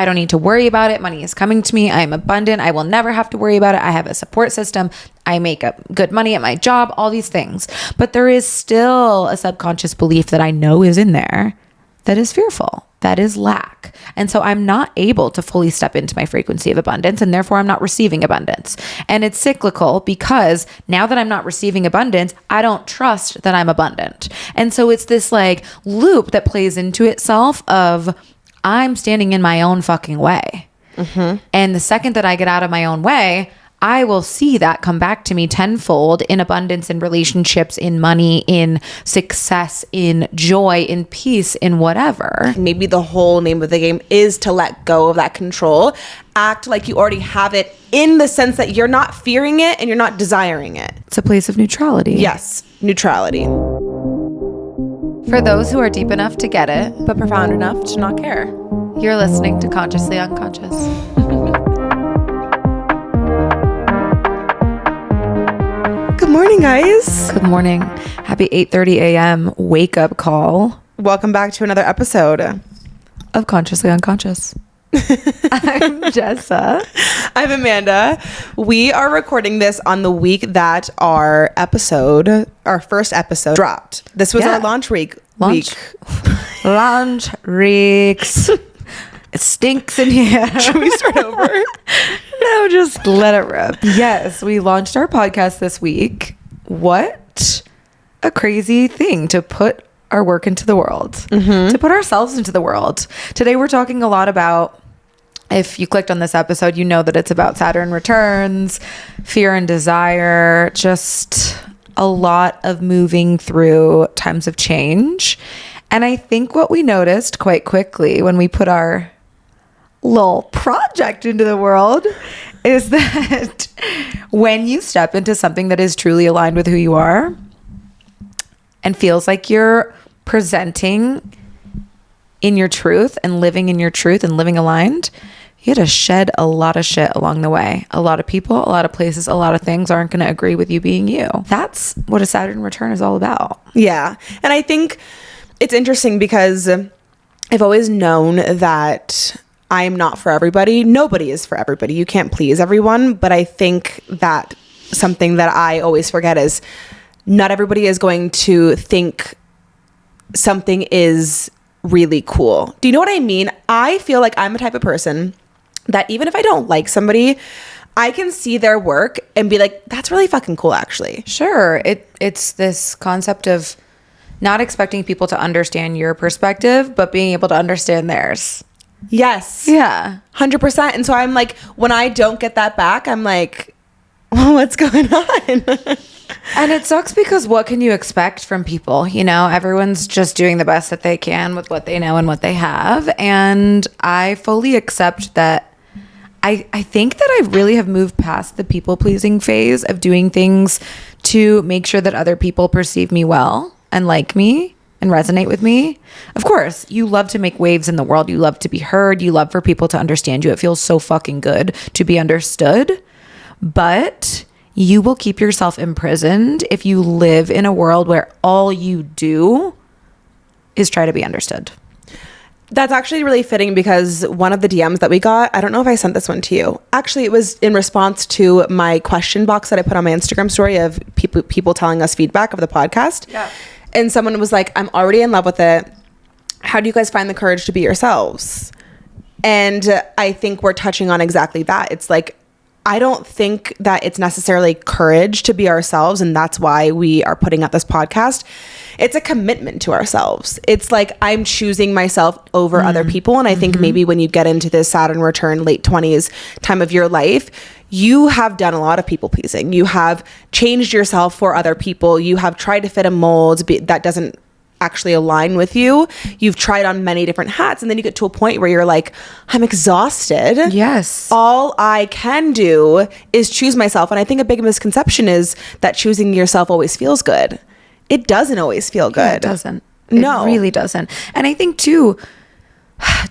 I don't need to worry about it. Money is coming to me. I am abundant. I will never have to worry about it. I have a support system. I make good money at my job, all these things. But there is still a subconscious belief that I know is in there that is fearful, that is lack. And so I'm not able to fully step into my frequency of abundance, and therefore I'm not receiving abundance. And it's cyclical because now that I'm not receiving abundance, I don't trust that I'm abundant. And so it's this like loop that plays into itself of I'm standing in my own fucking way. Mm-hmm. And the second that I get out of my own way, I will see that come back to me tenfold in abundance, in relationships, in money, in success, in joy, in peace, in whatever. Maybe the whole name of the game is to let go of that control. Act like you already have it in the sense that you're not fearing it and you're not desiring it. It's a place of neutrality. Yes, neutrality. For those who are deep enough to get it, but profound enough to not care. You're listening to Consciously Unconscious. Good morning, guys. Good morning. Happy 8:30 a.m. wake up call. Welcome back to another episode of Consciously Unconscious. I'm Jessa. I'm Amanda. We are recording this on the week that our first episode dropped. This was our launch week. Launch weeks. It stinks in here. Should we start over? No, just let it rip. Yes, we launched our podcast this week. What a crazy thing to put our work into the world, to put ourselves into the world. Today we're talking a lot about, if you clicked on this episode, you know that it's about Saturn Returns, fear and desire, just a lot of moving through times of change. And I think what we noticed quite quickly when we put our little project into the world is that when you step into something that is truly aligned with who you are and feels like you're presenting in your truth and living in your truth and living aligned, you had to shed a lot of shit along the way. A lot of people, a lot of places, a lot of things aren't going to agree with you being you. That's what a Saturn return is all about. Yeah. And I think it's interesting because I've always known that I am not for everybody. Nobody is for everybody. You can't please everyone. But I think that something that I always forget is not everybody is going to think something is really cool. Do you know what I mean? I feel like I'm the type of person that even if I don't like somebody, I can see their work and be like, that's really fucking cool, actually. Sure. It's this concept of not expecting people to understand your perspective, but being able to understand theirs. Yes. Yeah. 100%. And so I'm like, when I don't get that back, I'm like, well, what's going on? And it sucks because what can you expect from people? You know, everyone's just doing the best that they can with what they know and what they have. And I fully accept that. I think that I really have moved past the people pleasing phase of doing things to make sure that other people perceive me well and like me and resonate with me. Of course, you love to make waves in the world. You love to be heard. You love for people to understand you. It feels so fucking good to be understood. But you will keep yourself imprisoned if you live in a world where all you do is try to be understood. That's actually really fitting because one of the DMs that we got, I don't know if I sent this one to you. Actually, it was in response to my question box that I put on my Instagram story of people telling us feedback of the podcast. Yeah. And someone was like, I'm already in love with it. How do you guys find the courage to be yourselves? And I think we're touching on exactly that. It's like, I don't think that it's necessarily courage to be ourselves, and that's why we are putting out this podcast. It's a commitment to ourselves. It's like I'm choosing myself over other people, and I think maybe when you get into this Saturn return, late 20s time of your life, you have done a lot of people pleasing. You have changed yourself for other people. You have tried to fit a mold that doesn't actually align with you. You've tried on many different hats, and then you get to a point where you're like, I'm exhausted. Yes. All I can do is choose myself. And I think a big misconception is that choosing yourself always feels good. It doesn't always feel good. Yeah, it doesn't. No. It really doesn't. And I think too,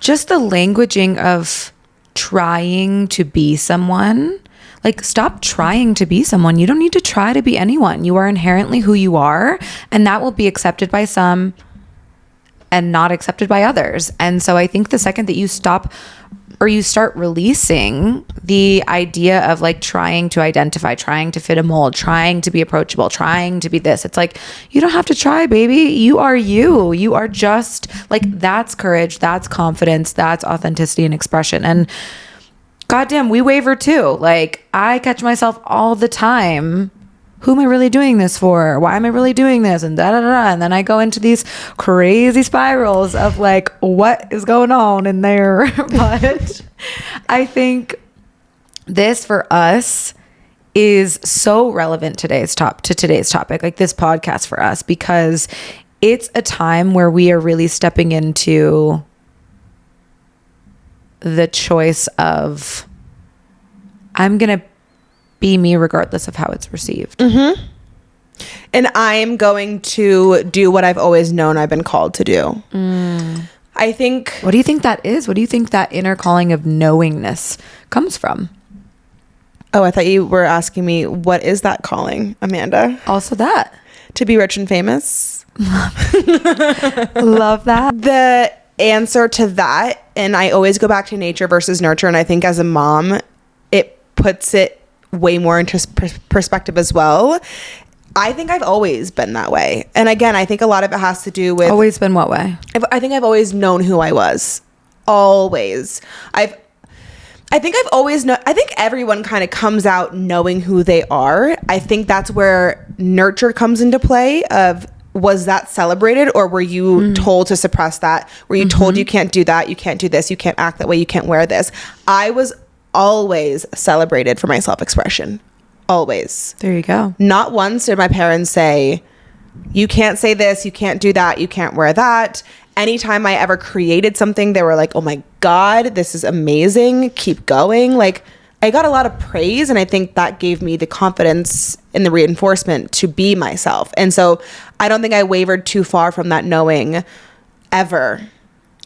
just the languaging of trying to be someone. Like, stop trying to be someone. You don't need to try to be anyone. You are inherently who you are, and that will be accepted by some and not accepted by others. And so I think the second that you stop or you start releasing the idea of like trying to identify, trying to fit a mold, trying to be approachable, trying to be this. It's like, you don't have to try, baby. You are you. You are just like, that's courage, that's confidence, that's authenticity and expression. And goddamn, we waver too. Like, I catch myself all the time. Who am I really doing this for? Why am I really doing this? And da da da. And then I go into these crazy spirals of like, what is going on in there? But I think this for us is so relevant to today's topic, like this podcast for us, because it's a time where we are really stepping into the choice of, I'm going to be me regardless of how it's received. Mm-hmm. And I'm going to do what I've always known I've been called to do. I think... What do you think that is? What do you think that inner calling of knowingness comes from? Oh, I thought you were asking me, what is that calling, Amanda? Also that. To be rich and famous. Love that. The answer to that, and I always go back to nature versus nurture, and I think as a mom, it puts it way more into perspective as well. I think I've always been that way. And again, I think a lot of it has to do with... Always been what way? I think I've always known who I was. Always. I think I've always known... I think everyone kind of comes out knowing who they are. I think that's where nurture comes into play of... Was that celebrated, or were you told to suppress that? Were you told you can't do that, you can't do this, you can't act that way, you can't wear this? I was always celebrated for my self-expression. Always. There you go. Not once did my parents say, you can't say this, you can't do that, you can't wear that. Anytime I ever created something, they were like, oh my God, this is amazing, keep going. Like, I got a lot of praise, and I think that gave me the confidence and the reinforcement to be myself. And so I don't think I wavered too far from that knowing ever.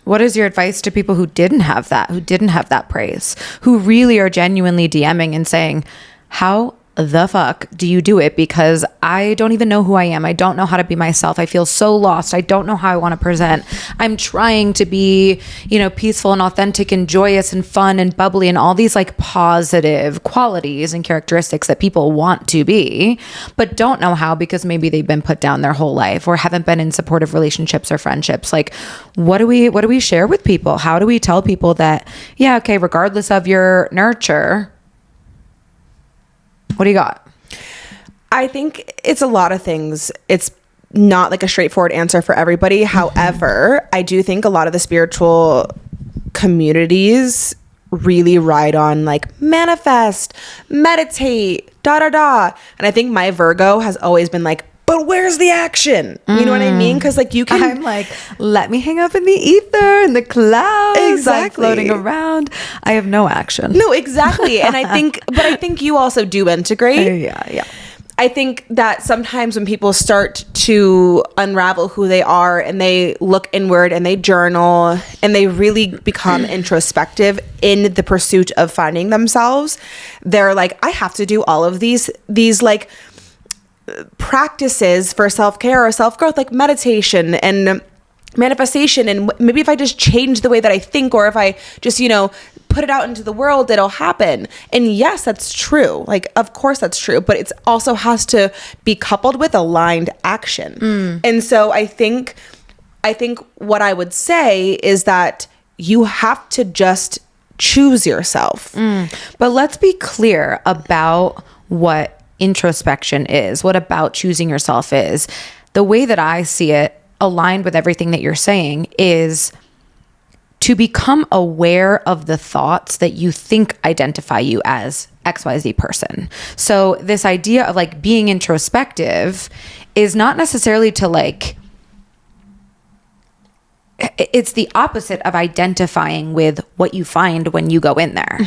What is your advice to people who didn't have that praise, who really are genuinely DMing and saying, how the fuck do you do it? Because I don't even know who I am. I don't know how to be myself. I feel so lost. I don't know how I want to present. I'm trying to be, peaceful and authentic and joyous and fun and bubbly and all these like positive qualities and characteristics that people want to be, but don't know how because maybe they've been put down their whole life or haven't been in supportive relationships or friendships. Like, what do we share with people? How do we tell people that, yeah, okay, regardless of your nurture, what do you got? I think it's a lot of things. It's not like a straightforward answer for everybody. However, I do think a lot of the spiritual communities really ride on like manifest, meditate, da da da. And I think my Virgo has always been like, but where's the action? You know what I mean? Because like you can... I'm like, let me hang up in the ether, in the clouds. Exactly. I'm floating around. I have no action. No, exactly. And I think you also do integrate. Yeah. I think that sometimes when people start to unravel who they are and they look inward and they journal and they really become introspective in the pursuit of finding themselves, they're like, I have to do all of these like practices for self-care or self-growth, like meditation and manifestation, and maybe if I just change the way that I think, or if I just put it out into the world, it'll happen. And yes, that's true, like of course that's true, but it also has to be coupled with aligned action. And so I think what I would say is that you have to just choose yourself. But let's be clear about what introspection is, what about choosing yourself is. The way that I see it, aligned with everything that you're saying, is to become aware of the thoughts that you think identify you as XYZ person. So this idea of like being introspective is not necessarily to like, it's the opposite of identifying with what you find when you go in there.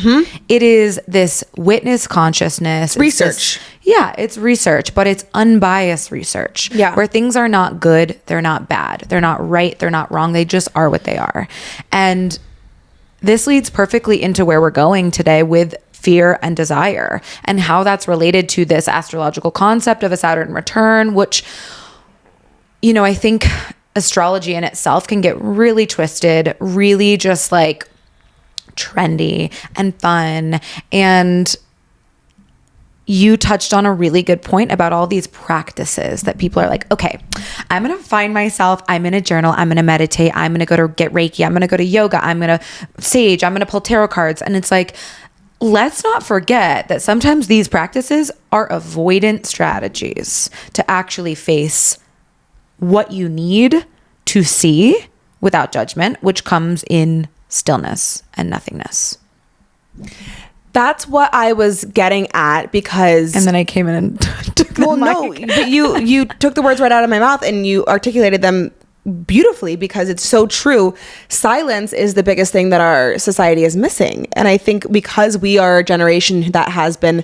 It is this witness consciousness. Research. It's research, but it's unbiased research. Yeah. Where things are not good, they're not bad, they're not right, they're not wrong, they just are what they are. And this leads perfectly into where we're going today with fear and desire, and how that's related to this astrological concept of a Saturn return, which, I think astrology in itself can get really twisted, really just like trendy and fun. And you touched on a really good point about all these practices that people are like, okay, I'm going to find myself. I'm going to journal. I'm going to meditate. I'm going to go to get Reiki. I'm going to go to yoga. I'm going to sage. I'm going to pull tarot cards. And it's like, let's not forget that sometimes these practices are avoidant strategies to actually face what you need to see without judgment, which comes in stillness and nothingness. That's what I was getting at, because... And then I came in and took the mic. No, but you took the words right out of my mouth and you articulated them beautifully, because it's so true. Silence is the biggest thing that our society is missing. And I think because we are a generation that has been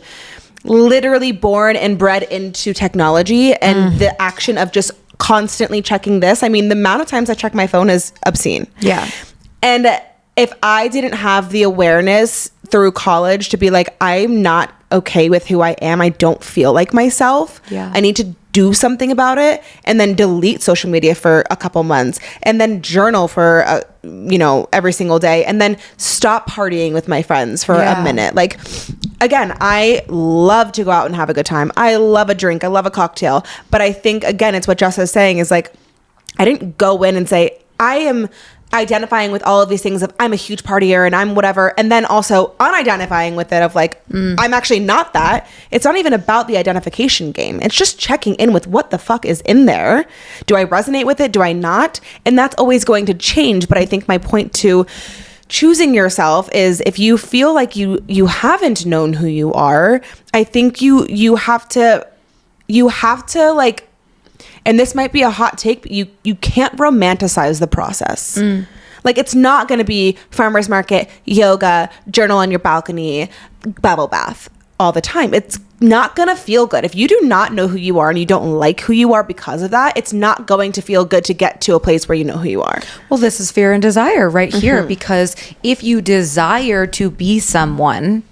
literally born and bred into technology and the action of just constantly checking this. I mean, the amount of times I check my phone is obscene. Yeah. And if I didn't have the awareness through college to be like, I'm not okay with who I am, I don't feel like myself. Yeah. I need to do something about it, and then delete social media for a couple months, and then journal for every single day, and then stop partying with my friends for a minute. Like, again, I love to go out and have a good time. I love a drink. I love a cocktail. But I think, again, it's what Jessa is saying is like, I didn't go in and say, I am identifying with all of these things of I'm a huge partier and I'm whatever, and then also unidentifying with it of like, I'm actually not that. It's not even about the identification game. It's just checking in with what the fuck is in there. Do I resonate with it? Do I not? And that's always going to change. But I think my point to choosing yourself is, if you feel like you haven't known who you are, I think you have to like, and this might be a hot take, but you can't romanticize the process. Like, it's not going to be farmer's market, yoga, journal on your balcony, bubble bath all the time. It's not going to feel good. If you do not know who you are and you don't like who you are because of that, it's not going to feel good to get to a place where you know who you are. Well, this is fear and desire right here, because if you desire to be someone,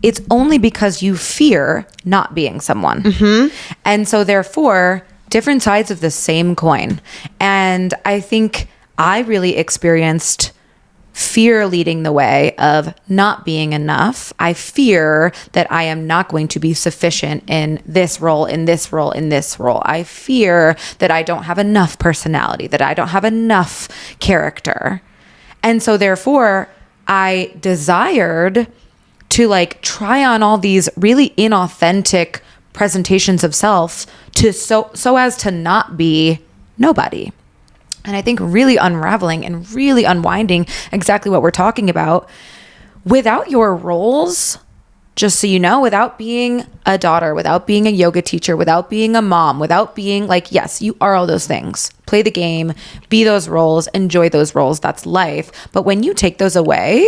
it's only because you fear not being someone. And so therefore, different sides of the same coin. And I think I really experienced fear leading the way of not being enough. I fear that I am not going to be sufficient in this role, in this role, in this role. I fear that I don't have enough personality, that I don't have enough character. And so therefore, I desired to like try on all these really inauthentic presentations of self to so as to not be nobody. And I think really unraveling and really unwinding exactly what we're talking about without your roles, just so you know, without being a daughter, without being a yoga teacher, without being a mom, without being like, yes, you are all those things. Play the game, be those roles, enjoy those roles. That's life. But when you take those away,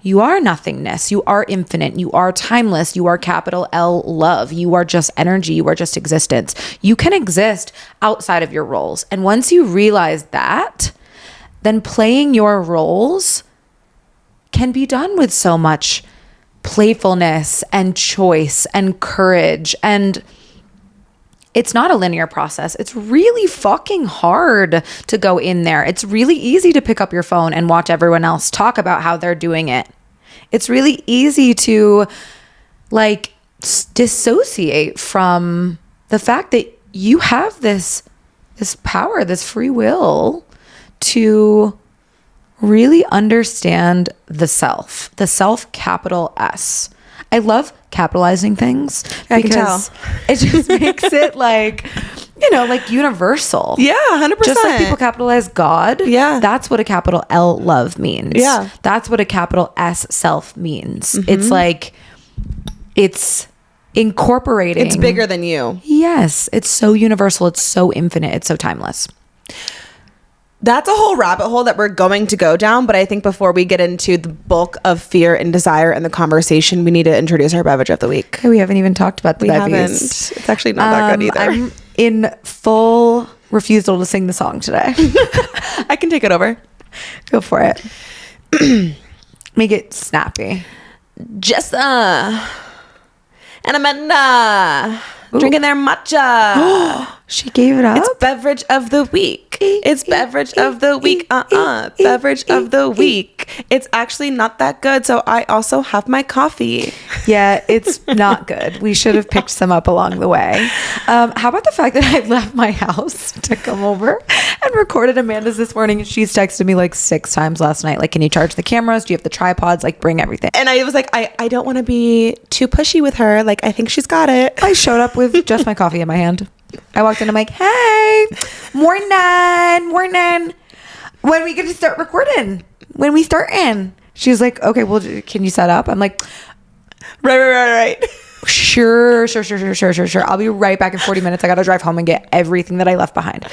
you are nothingness. You are infinite. You are timeless. You are capital L love. You are just energy. You are just existence. You can exist outside of your roles. And once you realize that, then playing your roles can be done with so much playfulness and choice and courage. And it's not a linear process. It's really fucking hard to go in there. It's really easy to pick up your phone and watch everyone else talk about how they're doing it. It's really easy to like dissociate from the fact that you have this power, this free will to really understand the self capital S. I love capitalizing things because it just makes it like, like universal. Yeah, 100%. Just like people capitalize God. Yeah. That's what a capital L love means. Yeah. That's what a capital S self means. It's like, it's incorporating. It's bigger than you. Yes. It's so universal. It's so infinite. It's so timeless. That's a whole rabbit hole that we're going to go down. But I think before we get into the bulk of fear and desire in the conversation, we need to introduce our beverage of the week. Okay, we haven't even talked about the bevies. Haven't. It's actually not that good either. I'm in full refusal to sing the song today. I can take it over. Go for it. Make it snappy. Jessa and Amanda drinking their matcha. She gave it up? It's beverage of the week. It's beverage of the week. Beverage of the week. It's actually not that good, so I also have my coffee. Yeah, it's not good. We should have picked some up along the way. How about the fact that I left my house to come over and recorded Amanda's this morning? She's texted me like 6 times last night. Like, can you charge the cameras? Do you have the tripods? Like, bring everything. And I was like, I don't want to be too pushy with her. Like, I think she's got it. I showed up with just my coffee in my hand. I walked in, I'm like, hey, morning. When we get to start recording? When we start in? She's like, okay, well, can you set up? I'm like, Right. Sure. I'll be right back in 40 minutes. I got to drive home and get everything that I left behind.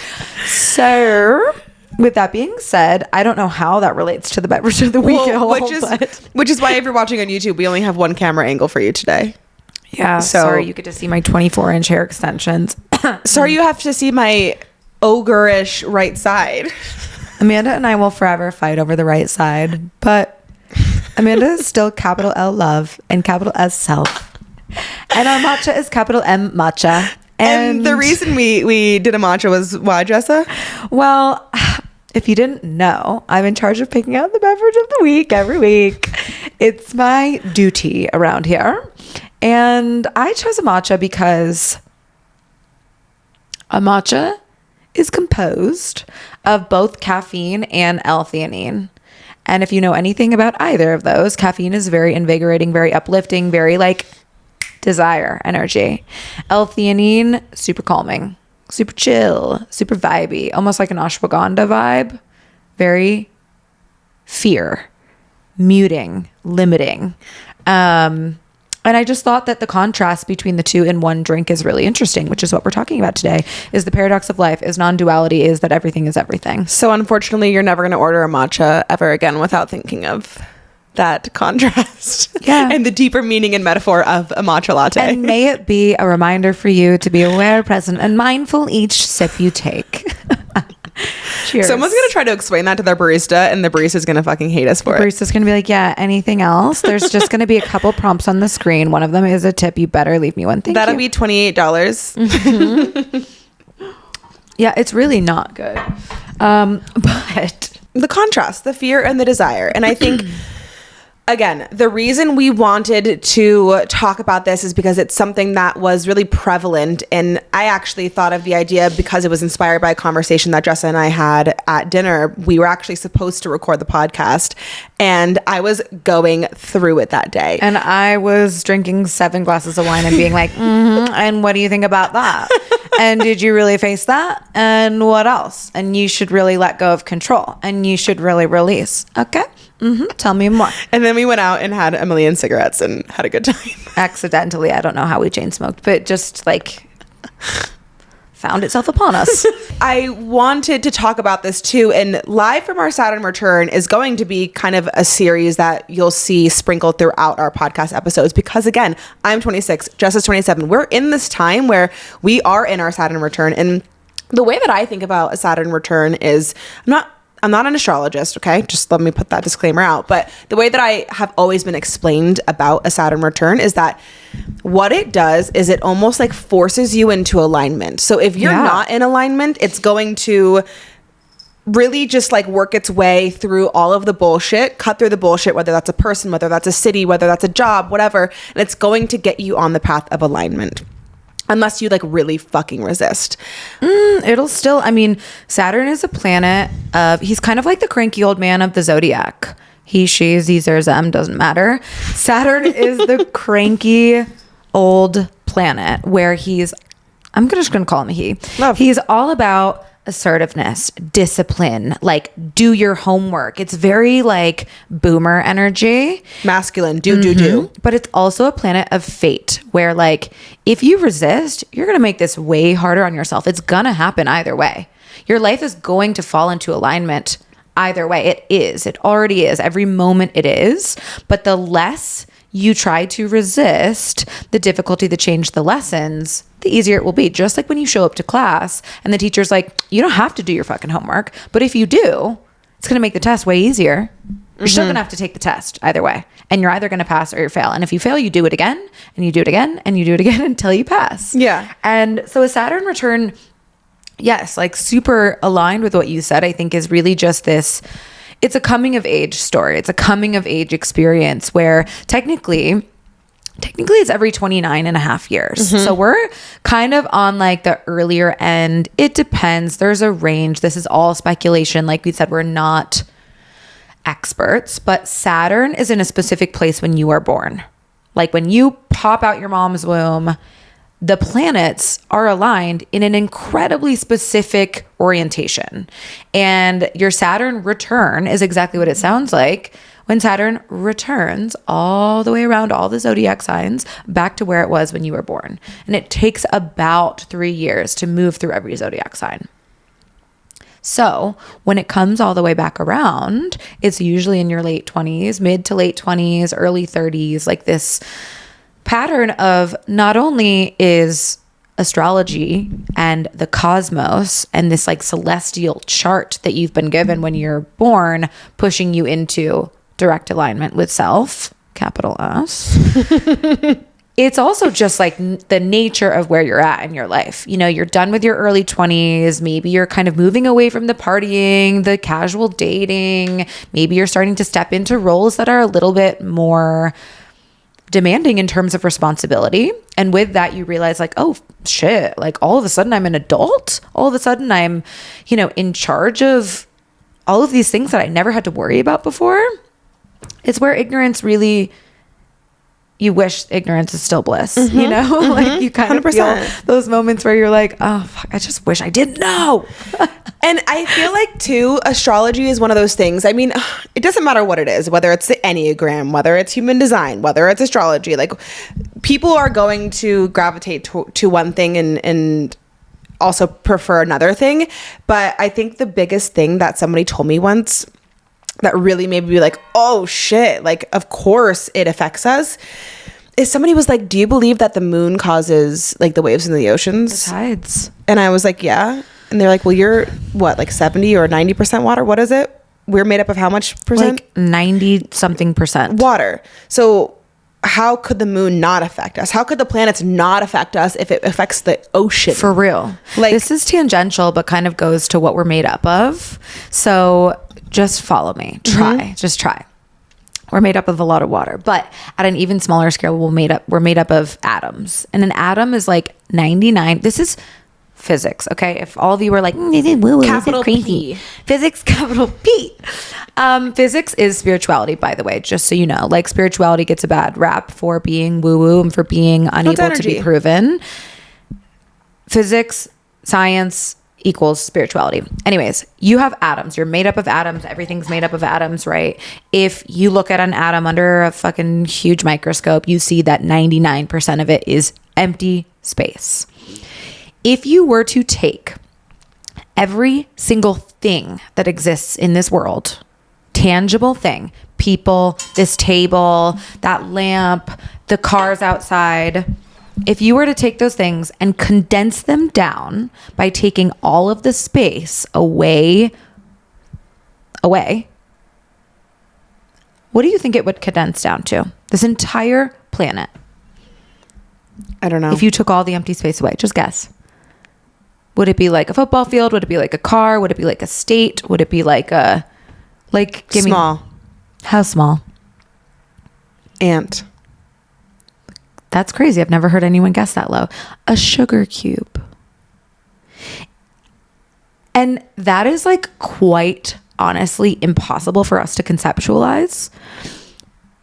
So with that being said, I don't know how that relates to the beverage of the week at all. Which is why if you're watching on YouTube, we only have one camera angle for you today. Yeah. So sorry, you get to see my 24-inch hair extensions. Sorry, you have to see my ogre-ish right side. Amanda and I will forever fight over the right side, but Amanda is still capital L love and capital S self. And our matcha is capital M matcha. And the reason we did a matcha was why, Jessa? Well, if you didn't know, I'm in charge of picking out the beverage of the week every week. It's my duty around here. And I chose a matcha because a matcha is composed of both caffeine and L-theanine. And if you know anything about either of those, caffeine is very invigorating, very uplifting, very like desire energy. L-theanine, super calming, super chill, super vibey, almost like an ashwagandha vibe. Very fear, muting, limiting. And I just thought that the contrast between the two in one drink is really interesting, which is what we're talking about today, is the paradox of life, is non-duality, is that everything is everything. So unfortunately, you're never going to order a matcha ever again without thinking of that contrast. Yeah. And the deeper meaning and metaphor of a matcha latte. And may it be a reminder for you to be aware, present, and mindful each sip you take. Cheers. Someone's going to try to explain that to their barista, and the barista's going to fucking hate us for it. The barista's going to be like, yeah, anything else? There's just going to be a couple prompts on the screen. One of them is a tip. You better leave me one. That'll be $28. Mm-hmm. Yeah, it's really not good. But the contrast, the fear and the desire. And I think... Again, the reason we wanted to talk about this is because it's something that was really prevalent. And I actually thought of the idea because it was inspired by a conversation that Jessa and I had at dinner. We were actually supposed to record the podcast, and I was going through it that day. And I was drinking 7 glasses of wine and being like, and what do you think about that? And did you really face that? And what else? And you should really let go of control, and you should really release. Okay. Tell me more. And then we went out and had a million cigarettes and had a good time. Accidentally. I don't know how we chain smoked, but just like found itself upon us. I wanted to talk about this too. And live from our Saturn return is going to be kind of a series that you'll see sprinkled throughout our podcast episodes. Because again, I'm 26, Jessa's 27. We're in this time where we are in our Saturn return. And the way that I think about a Saturn return is I'm not an astrologist, okay? Just let me put that disclaimer out. But the way that I have always been explained about a Saturn return is that what it does is it almost like forces you into alignment. So if you're not in alignment, it's going to really just like work its way through all of the bullshit, cut through the bullshit, whether that's a person, whether that's a city, whether that's a job, whatever. And it's going to get you on the path of alignment. Unless you like really fucking resist. It'll still, I mean, Saturn is a planet of, he's kind of like the cranky old man of the zodiac. He, she, Z, Z, them, doesn't matter. Saturn is the cranky old planet where I'm just going to call him a he. Love. He's all about assertiveness, discipline, like do your homework. It's very like boomer energy. Masculine, do. But it's also a planet of fate where like if you resist, you're going to make this way harder on yourself. It's going to happen either way. Your life is going to fall into alignment either way. It already is. Every moment it is. But the less you try to resist the difficulty to change the lessons, the easier it will be. Just like when you show up to class and the teacher's like, you don't have to do your fucking homework. But if you do, it's going to make the test way easier. You're still going to have to take the test either way. And you're either going to pass or you fail. And if you fail, you do it again and you do it again and you do it again until you pass. Yeah. And so a Saturn return Yes, like super aligned with what you said, I think is really just this, it's a coming of age story. It's a coming of age experience where technically it's every 29 and a half years. So we're kind of on like the earlier end. It depends. There's a range. This is all speculation. Like we said, we're not experts, but Saturn is in a specific place when you are born. Like when you pop out your mom's womb, the planets are aligned in an incredibly specific orientation. And your Saturn return is exactly what it sounds like when Saturn returns all the way around all the zodiac signs back to where it was when you were born. And it takes about 3 years to move through every zodiac sign. So when it comes all the way back around, it's usually in your late 20s, mid to late 20s, early 30s, like this pattern of not only is astrology and the cosmos and this like celestial chart that you've been given when you're born pushing you into direct alignment with self, capital S. It's also just like the nature of where you're at in your life. You know, you're done with your early 20s. Maybe you're kind of moving away from the partying, the casual dating. Maybe you're starting to step into roles that are a little bit more demanding in terms of responsibility. And with that, you realize like, oh shit, like all of a sudden I'm an adult. All of a sudden I'm, you know, in charge of all of these things that I never had to worry about before. It's where ignorance really, you wish ignorance is still bliss, you know, like you kind 100%. Of feel those moments where you're like, oh, fuck, I just wish I didn't know. And I feel like too, astrology is one of those things. I mean, it doesn't matter what it is, whether it's the Enneagram, whether it's human design, whether it's astrology, like people are going to gravitate to one thing and also prefer another thing. But I think the biggest thing that somebody told me once that really made me be like, oh shit, like of course it affects us, is somebody was like, do you believe that the moon causes like the waves in the oceans? The tides. And I was like, yeah. And they're like, well, you're what, like 70 or 90% water? What is it? We're made up of how much percent? Like 90 something percent water. So how could the moon not affect us? How could the planets not affect us if it affects the ocean? For real. Like, this is tangential, but kind of goes to what we're made up of. So just follow me. Just try. We're made up of a lot of water, but at an even smaller scale, we're made up of atoms. And an atom is like 99. This is physics, okay? If all of you were like, capital P. Physics, capital P. Physics is spirituality, by the way, just so you know. Like spirituality gets a bad rap for being woo-woo and for being unable to be proven. Physics, science equals spirituality. Anyways, you have atoms. You're made up of atoms. Everything's made up of atoms, right? If you look at an atom under a fucking huge microscope, you see that 99% of it is empty space. If you were to take every single thing that exists in this world, tangible thing, people, this table, that lamp, the cars outside, if you were to take those things and condense them down by taking all of the space away, what do you think it would condense down to? This entire planet. I don't know. If you took all the empty space away, just guess. Would it be like a football field? Would it be like a car? Would it be like a state? Would it be like a, like, give small. Me, how small? Ant. That's crazy. I've never heard anyone guess that low. A sugar cube. And that is like quite honestly impossible for us to conceptualize.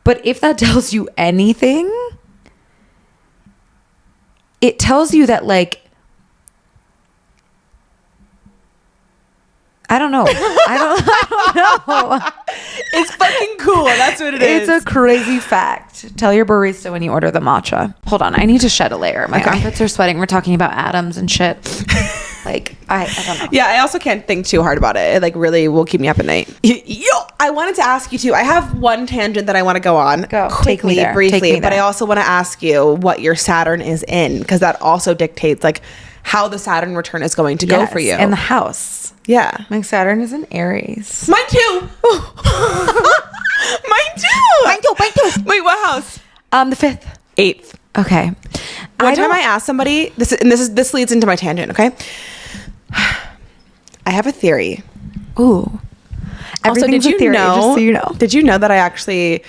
But if that tells you anything, it tells you that like, I don't know. I don't know. It's fucking cool. That's what it is. It's a crazy fact. Tell your barista when you order the matcha. Hold on. I need to shed a layer. My armpits are sweating. We're talking about atoms and shit. Like, I don't know. Yeah, I also can't think too hard about it. It like really will keep me up at night. I wanted to ask you too. I have one tangent that I want to go on quickly, briefly, but I also want to ask you what your Saturn is in, because that also dictates like how the Saturn return is going to go for you. And the house. Yeah. My Saturn is in Aries. Mine too. Mine too. Wait, what house? The 5th. 8th. Okay. One time I asked somebody, this leads into my tangent, okay? I have a theory. Ooh. Also, Everything's a theory, just so you know. Did you know that I actually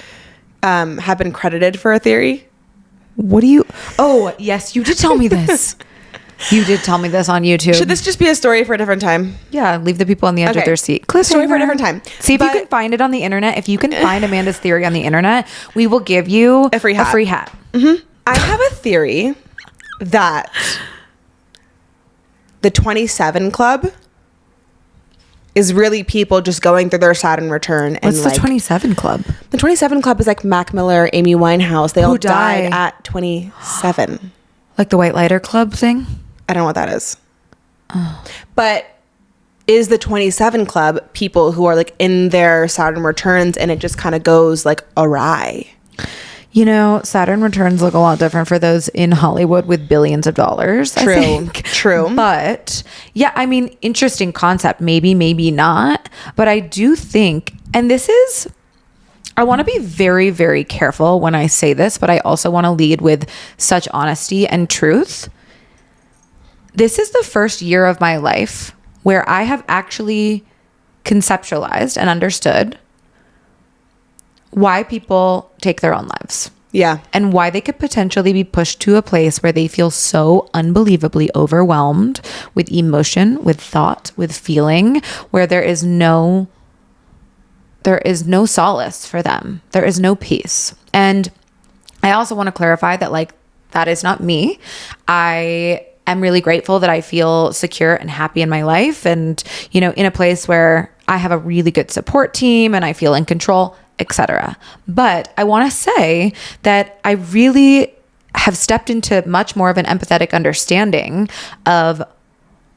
have been credited for a theory? What do you... Oh, yes, you did tell me this. You did tell me this on YouTube. Should this just be a story for a different time? Yeah, leave the people on the edge of their seat. Story for a different time. See if you can find it on the internet. If you can find Amanda's theory on the internet, we will give you a free hat. Mm-hmm. I have a theory that the 27 Club is really people just going through their Saturn return. And what's the 27 Club? The 27 Club is like Mac Miller, Amy Winehouse. They all died at 27. Like the White Lighter Club thing? I don't know what that is. Oh. But is the 27 Club people who are like in their Saturn returns and it just kind of goes like awry? You know, Saturn returns look a lot different for those in Hollywood with billions of dollars. True. But yeah, I mean, interesting concept. Maybe, maybe not. But I do think, and this is, I want to be very, very careful when I say this, but I also want to lead with such honesty and truth. This is the first year of my life where I have actually conceptualized and understood why people take their own lives. Yeah. And why they could potentially be pushed to a place where they feel so unbelievably overwhelmed with emotion, with thought, with feeling, where there is no solace for them. There is no peace. And I also want to clarify that like that is not me. I am really grateful that I feel secure and happy in my life and, you know, in a place where I have a really good support team and I feel in control, etc. But I want to say that I really have stepped into much more of an empathetic understanding of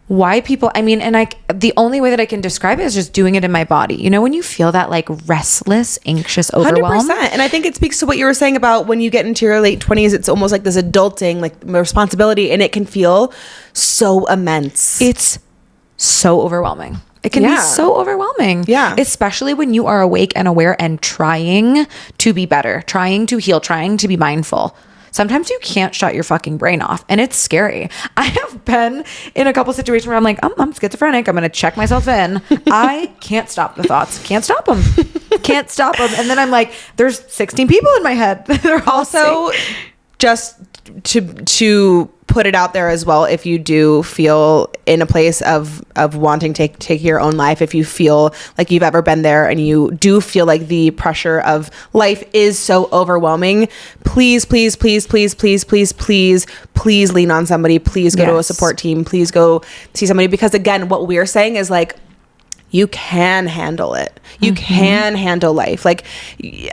why people, I mean, and the only way that I can describe it is just doing it in my body. You know, when you feel that like restless, anxious overwhelm. 100%. And I think it speaks to what you were saying about when you get into your late 20s, it's almost like this adulting, like responsibility, and it can feel so immense. It's so overwhelming. It can be so overwhelming. Yeah. Especially when you are awake and aware and trying to be better, trying to heal, trying to be mindful. Sometimes you can't shut your fucking brain off and it's scary. I have been in a couple situations where I'm like, I'm schizophrenic. I'm going to check myself in. I can't stop the thoughts. Can't stop them. Can't stop them. And then I'm like, there's 16 people in my head. They're also just to put it out there as well, if you do feel in a place of wanting to take your own life, if you feel like you've ever been there and you do feel like the pressure of life is so overwhelming, please lean on somebody. Please go to a support team. Please go see somebody, because again, what we're saying is like, you can handle it. You can handle life. Like,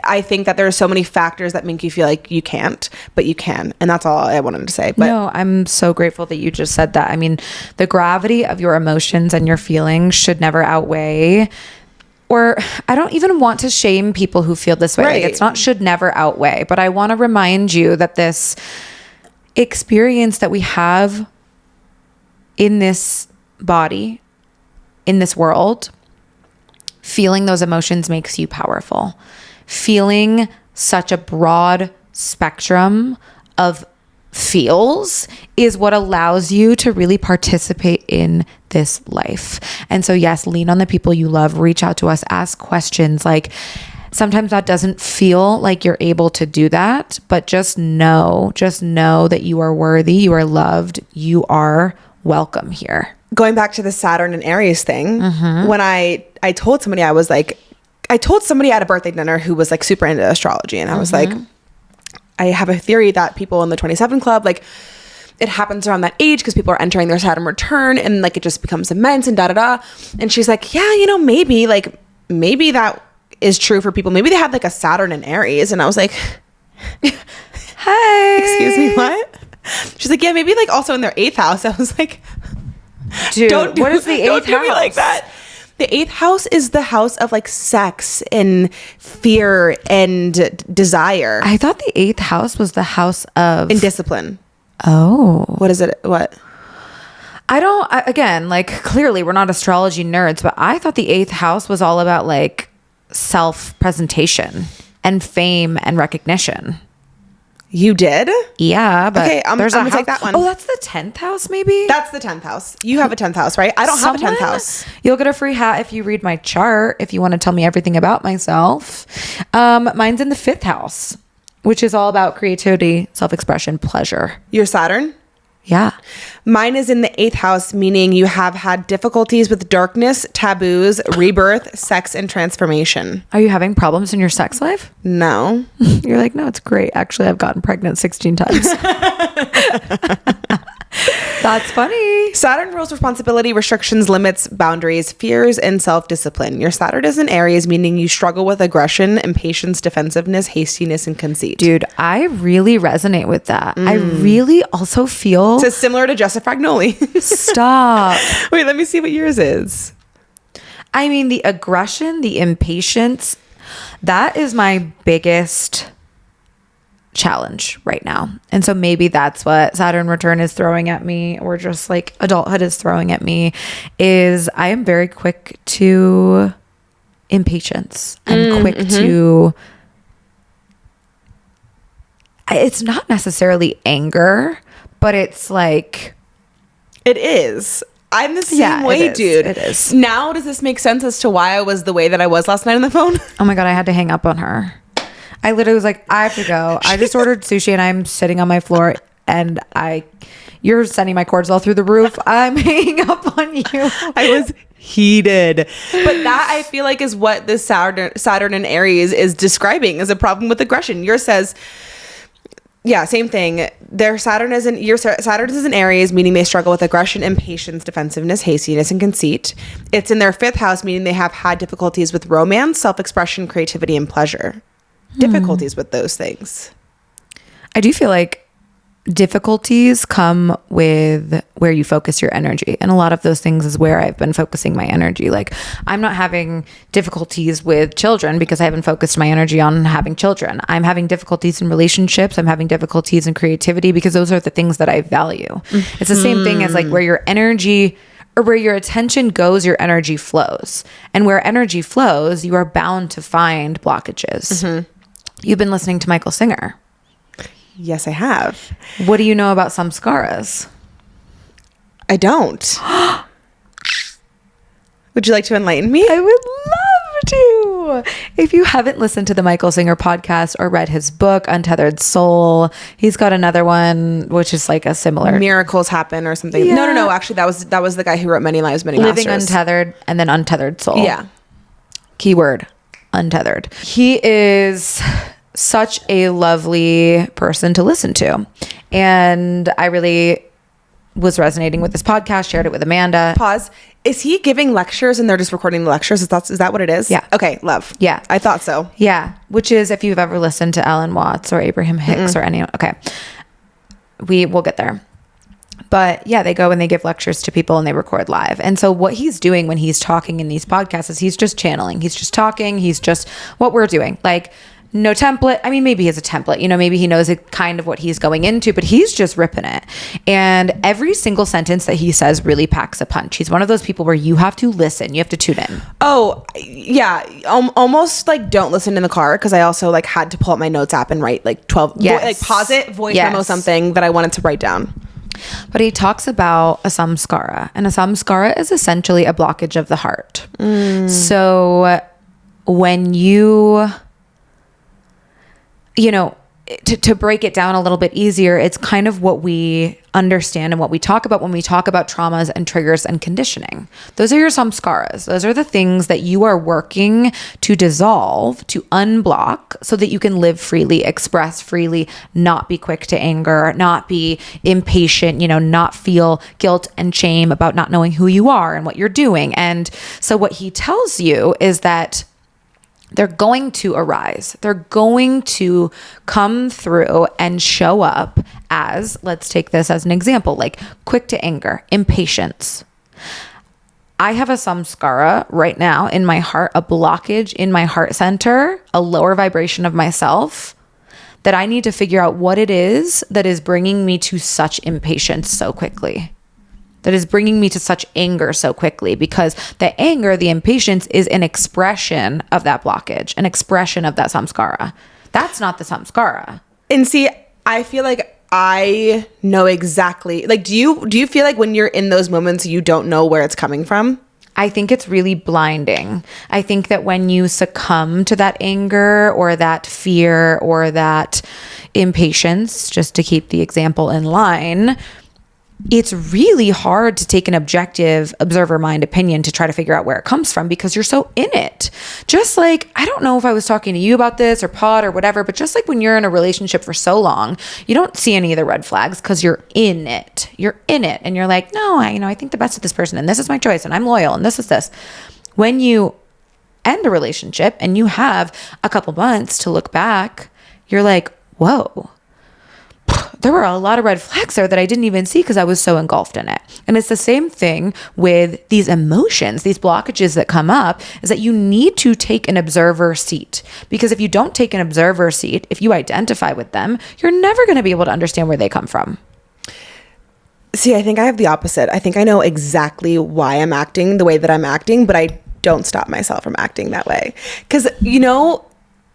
I think that there are so many factors that make you feel like you can't, but you can. And that's all I wanted to say. But no, I'm so grateful that you just said that. I mean, the gravity of your emotions and your feelings should never outweigh, or I don't even want to shame people who feel this way. Right. Like, it's not should never outweigh, but I want to remind you that this experience that we have in this body, in this world, feeling those emotions makes you powerful. Feeling such a broad spectrum of feels is what allows you to really participate in this life. And so yes, lean on the people you love, reach out to us, ask questions. Like, sometimes that doesn't feel like you're able to do that, but just know that you are worthy, you are loved, you are welcome here. Going back to the Saturn and Aries thing, when I told somebody, I told somebody at a birthday dinner who was like super into astrology, and I was like, I have a theory that people in the 27 Club, like, it happens around that age because people are entering their Saturn return and like it just becomes immense and da-da-da. And she's like, yeah, you know, maybe that is true for people. Maybe they have like a Saturn and Aries. And I was like, hey, excuse me, what? She's like, yeah, maybe like also in their 8th house. I was like, dude, what is the 8th house? Don't do me like that. The 8th house is the house of like sex and fear and desire. I thought the 8th house was the house of indiscipline. Oh, what is it? What? Again, like, clearly we're not astrology nerds, but I thought the 8th house was all about like self-presentation and fame and recognition. You did? Yeah, but okay, I'm gonna take that one. Oh, that's the 10th house, maybe? That's the 10th house. You have a 10th house, right? I don't have a 10th house. You'll get a free hat if you read my chart, if you want to tell me everything about myself. Mine's in the 5th house, which is all about creativity, self-expression, pleasure. Your Saturn? Yeah. Mine is in the 8th house, meaning you have had difficulties with darkness, taboos, rebirth, sex, and transformation. Are you having problems in your sex life? No. You're like, no, it's great. Actually, I've gotten pregnant 16 times. That's funny. Saturn rules responsibility, restrictions, limits, boundaries, fears, and self-discipline. Your Saturn is in Aries, meaning you struggle with aggression, impatience, defensiveness, hastiness, and conceit. Dude, I really resonate with that. I really also feel... So it's similar to Jessa Fragnoli. Stop. Wait, let me see what yours is. I mean, the aggression, the impatience, that is my biggest challenge right now. And so maybe that's what Saturn return is throwing at me, or just like adulthood is throwing at me, is I am very quick to impatience and quick to... It's not necessarily anger, but it's like... It is. I'm the same way, dude. It is. Now, does this make sense as to why I was the way that I was last night on the phone? Oh my God, I had to hang up on her. I literally was like, I have to go. I just ordered sushi and I'm sitting on my floor and you're sending my cords all through the roof. I'm hanging up on you. I was heated. But that, I feel like, is what this Saturn and Aries is describing as a problem with aggression. Yours says... Yeah, same thing. Your Saturn is in Aries, meaning they struggle with aggression, impatience, defensiveness, hastiness, and conceit. It's in their 5th house, meaning they have had difficulties with romance, self-expression, creativity, and pleasure. Difficulties with those things. I do feel like difficulties come with where you focus your energy. And a lot of those things is where I've been focusing my energy. Like, I'm not having difficulties with children because I haven't focused my energy on having children. I'm having difficulties in relationships. I'm having difficulties in creativity because those are the things that I value. It's the same thing as like where your energy or where your attention goes, your energy flows. And where energy flows, you are bound to find blockages. You've been listening to Michael Singer. Yes, I have. What do you know about samskaras? I don't. Would you like to enlighten me? I would love to. If you haven't listened to the Michael Singer podcast or read his book, Untethered Soul, he's got another one, which is like a similar... Miracles Happen or something. Yeah. No. Actually, that was the guy who wrote Many Lives, Many Living Masters. Untethered and then Untethered Soul. Yeah. Keyword, untethered. He is such a lovely person to listen to. And I really was resonating with this podcast, shared it with Amanda. Pause. Is he giving lectures and they're just recording the lectures? Is that what it is? Yeah. Okay, love. Yeah. I thought so. Yeah. Which is, if you've ever listened to Alan Watts or Abraham Hicks or any, okay. We'll get there. But yeah, they go and they give lectures to people and they record live. And so what he's doing when he's talking in these podcasts is he's just channeling. He's just talking. He's just what we're doing. Like, no template. I mean, maybe he has a template, maybe he knows it kind of what he's going into, but he's just ripping it. And every single sentence that he says really packs a punch. He's one of those people where you have to listen. You have to tune in. Oh, yeah. Almost like don't listen in the car, because I also like had to pull up my notes app and write like 12, like pause it, voice memo something that I wanted to write down. But he talks about a samskara, and a samskara is essentially a blockage of the heart. So when to break it down a little bit easier, it's kind of what we understand and what we talk about when we talk about traumas and triggers and conditioning. Those are your samskaras. Those are the things that you are working to dissolve, to unblock, so that you can live freely, express freely, not be quick to anger, not be impatient, not feel guilt and shame about not knowing who you are and what you're doing. And so what he tells you is that they're going to arise. They're going to come through and show up as, let's take this as an example, like quick to anger, impatience. I have a samskara right now in my heart, a blockage in my heart center, a lower vibration of myself, that I need to figure out what it is that is bringing me to such impatience so quickly. That is bringing me to such anger so quickly, because the anger, the impatience is an expression of that blockage, an expression of that samskara. That's not the samskara. And see, I feel like I know exactly, like, do you feel like when you're in those moments, you don't know where it's coming from? I think it's really blinding. I think that when you succumb to that anger or that fear or that impatience, just to keep the example in line, it's really hard to take an objective observer mind opinion to try to figure out where it comes from because you're so in it. Just like, I don't know if I was talking to you about this or Pod or whatever, but just like when you're in a relationship for so long, you don't see any of the red flags because you're in it. You're in it. And you're like, no, I think the best of this person and this is my choice and I'm loyal and this is this. When you end a relationship and you have a couple months to look back, you're like, whoa. There were a lot of red flags there that I didn't even see because I was so engulfed in it. And it's the same thing with these emotions, these blockages that come up, is that you need to take an observer seat. Because if you don't take an observer seat, if you identify with them, you're never going to be able to understand where they come from. See, I think I have the opposite. I think I know exactly why I'm acting the way that I'm acting, but I don't stop myself from acting that way. Because, you know,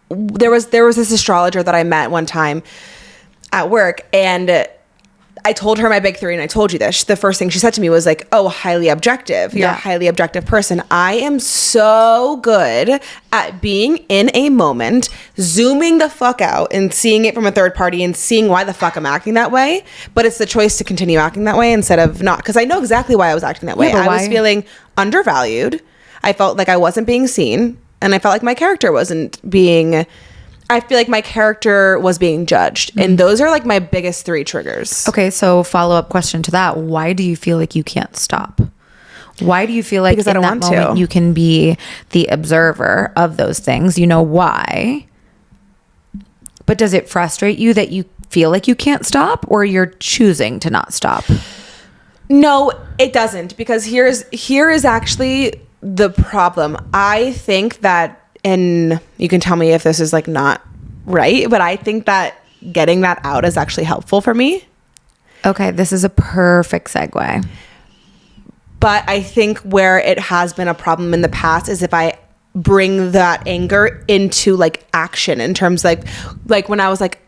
there was this astrologer that I met one time at work, and I told her my big three, and I told you this. The first thing she said to me was like, oh, highly objective. You're a highly objective person. I am so good at being in a moment, zooming the fuck out and seeing it from a third party and seeing why the fuck I'm acting that way. But it's the choice to continue acting that way instead of not. Because I know exactly why I was acting that way. I was feeling undervalued. I felt like I wasn't being seen. And I felt like my character wasn't being... I feel like my character was being judged. And those are like my biggest three triggers. Okay, so follow-up question to that. Why do you feel like you can't stop? Why do you feel like in that moment you can be the observer of those things? You know why. But does it frustrate you that you feel like you can't stop, or you're choosing to not stop? No, it doesn't. Because here is actually the problem. I think that, and you can tell me if this is like not right, but I think that getting that out is actually helpful for me. Okay, this is a perfect segue. But I think where it has been a problem in the past is if I bring that anger into like action, in terms like when I was like,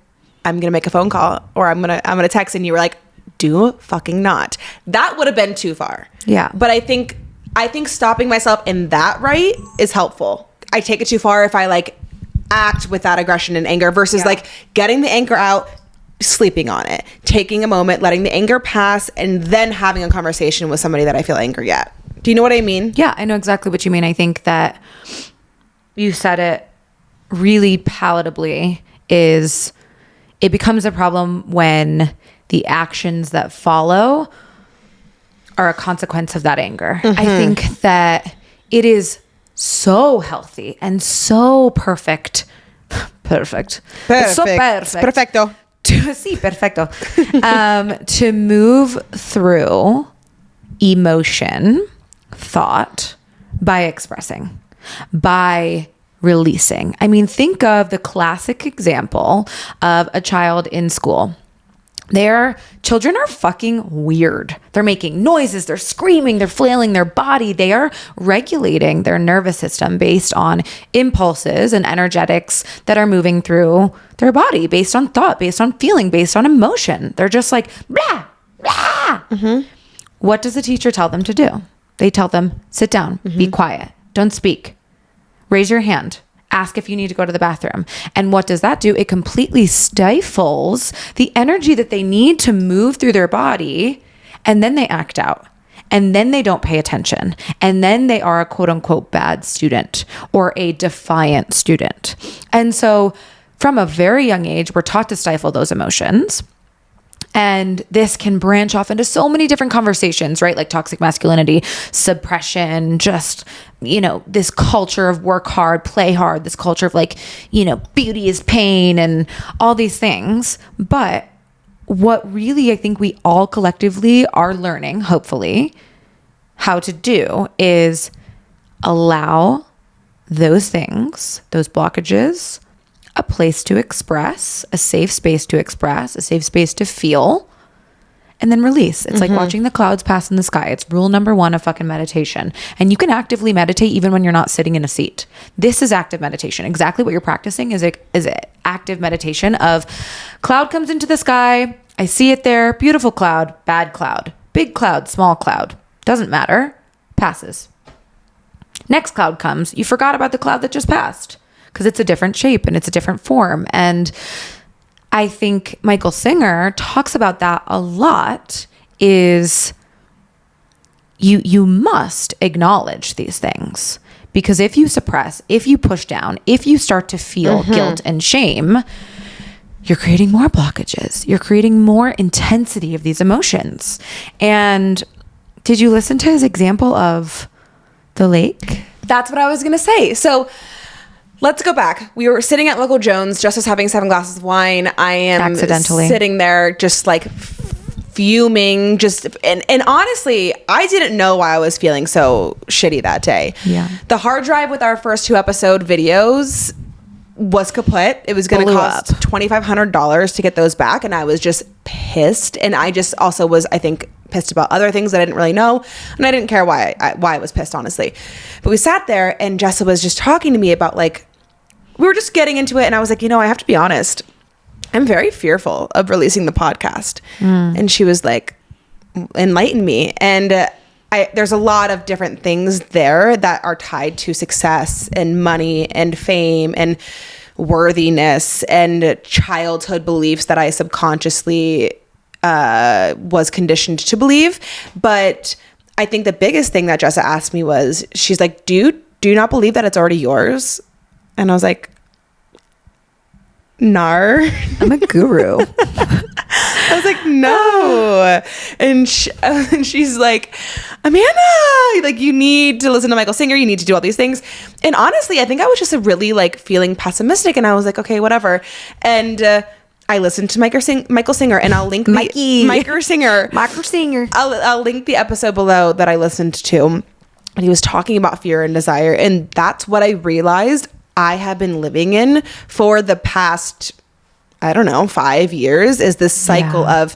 I'm gonna make a phone call or I'm gonna text, and you were like, do fucking not. That would have been too far. Yeah. But I think stopping myself in that right is helpful. I take it too far if I like act with that aggression and anger versus like getting the anger out, sleeping on it, taking a moment, letting the anger pass, and then having a conversation with somebody that I feel angry at. Do you know what I mean? Yeah, I know exactly what you mean. I think that you said it really palatably. Is it becomes a problem when the actions that follow are a consequence of that anger. Mm-hmm. I think that it is so healthy and so perfect. Perfect. It's so perfect. Perfecto. Sí, perfecto. To move through emotion, thought, by expressing, by releasing. I mean, think of the classic example of a child in school. Children are fucking weird. They're making noises, they're screaming, they're flailing their body. They are regulating their nervous system based on impulses and energetics that are moving through their body, based on thought, based on feeling, based on emotion. They're just like, blah, blah. Mm-hmm. What does the teacher tell them to do? They tell them, sit down, be quiet, don't speak, raise your hand. Ask if you need to go to the bathroom. And what does that do? It completely stifles the energy that they need to move through their body. And then they act out. And then they don't pay attention. And then they are a quote unquote bad student or a defiant student. And so from a very young age, we're taught to stifle those emotions. And this can branch off into so many different conversations, right? Like toxic masculinity, suppression, just, this culture of work hard, play hard, this culture of like, beauty is pain and all these things. But what really I think we all collectively are learning, hopefully, how to do is allow those things, those blockages, a place to express, a safe space to express, a safe space to feel, and then release. It's like watching the clouds pass in the sky. It's rule number 1 of fucking meditation. And you can actively meditate even when you're not sitting in a seat. This is active meditation. Exactly what you're practicing is active meditation of cloud comes into the sky. I see it there. Beautiful cloud, bad cloud, big cloud, small cloud. Doesn't matter. Passes. Next cloud comes. You forgot about the cloud that just passed because it's a different shape and it's a different form. And I think Michael Singer talks about that a lot, is you must acknowledge these things, because if you suppress, if you push down, if you start to feel guilt and shame, you're creating more blockages. You're creating more intensity of these emotions. And did you listen to his example of the lake? That's what I was going to say. So let's go back. We were sitting at Local Jones, just as having 7 glasses of wine. I am accidentally sitting there just like fuming, and honestly, I didn't know why I was feeling so shitty that day. Yeah. The hard drive with our first 2 episode videos was kaput. It was going to cost $2,500 to get those back, and I was just pissed. And I just also was, I think, pissed about other things that I didn't really know, and I didn't care why I was pissed, honestly. But we sat there, and Jessa was just talking to me about, like, we were just getting into it, and I was like, I have to be honest, I'm very fearful of releasing the podcast. And she was like, enlighten me. And there's a lot of different things there that are tied to success and money and fame and worthiness and childhood beliefs that I subconsciously was conditioned to believe. But I think the biggest thing that Jessa asked me was, she's like, do you not believe that it's already yours? And I was like, nar. I'm a guru. I was like, no. And she's like, Amanda, like, you need to listen to Michael Singer. You need to do all these things. And honestly, I think I was just really like feeling pessimistic, and I was like, okay, whatever. And I listened to Michael Singer, and I'll link Michael Singer. I'll link the episode below that I listened to. And he was talking about fear and desire. And that's what I realized I have been living in for the past, 5 years, is this cycle of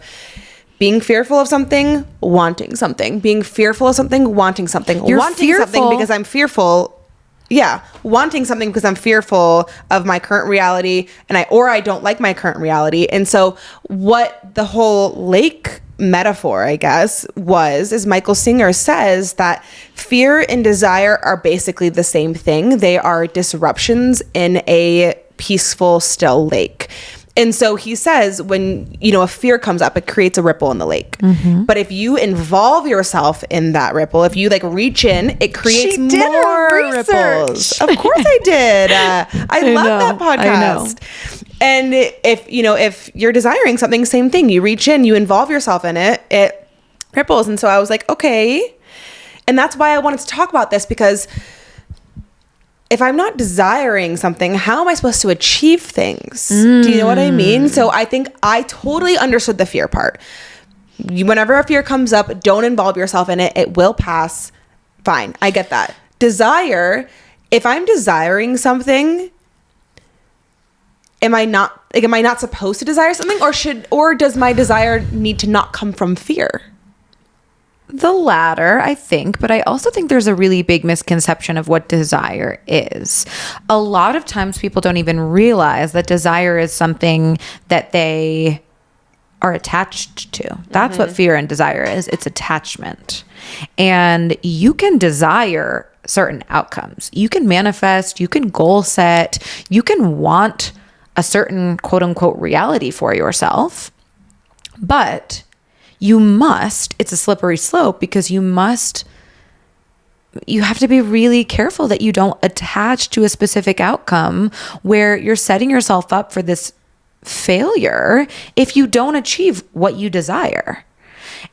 being fearful of something, wanting something, being fearful of something, wanting something, something because I'm fearful. Yeah. Wanting something because I'm fearful of my current reality, and I don't like my current reality. And so what the whole lake metaphor, I guess, is Michael Singer says that fear and desire are basically the same thing. They are disruptions in a peaceful, still lake. And so he says when, a fear comes up, it creates a ripple in the lake. But if you involve yourself in that ripple, if you like reach in, it creates more ripples. Of course I did. I love that podcast. And if you're desiring something, same thing. You reach in, you involve yourself in it, it ripples. And so I was like, okay. And that's why I wanted to talk about this, because if I'm not desiring something, how am I supposed to achieve things? Do you know what I mean? So I think I totally understood the fear part. Whenever a fear comes up, don't involve yourself in it. It will pass. Fine. I get that. Desire, if I'm desiring something, am I not supposed to desire something, or does my desire need to not come from fear? The latter, I think, but I also think there's a really big misconception of what desire is. A lot of times people don't even realize that desire is something that they are attached to. That's what fear and desire is. It's attachment. And you can desire certain outcomes. You can manifest, you can goal set, you can want a certain quote unquote reality for yourself, but it's a slippery slope, because you have to be really careful that you don't attach to a specific outcome where you're setting yourself up for this failure if you don't achieve what you desire.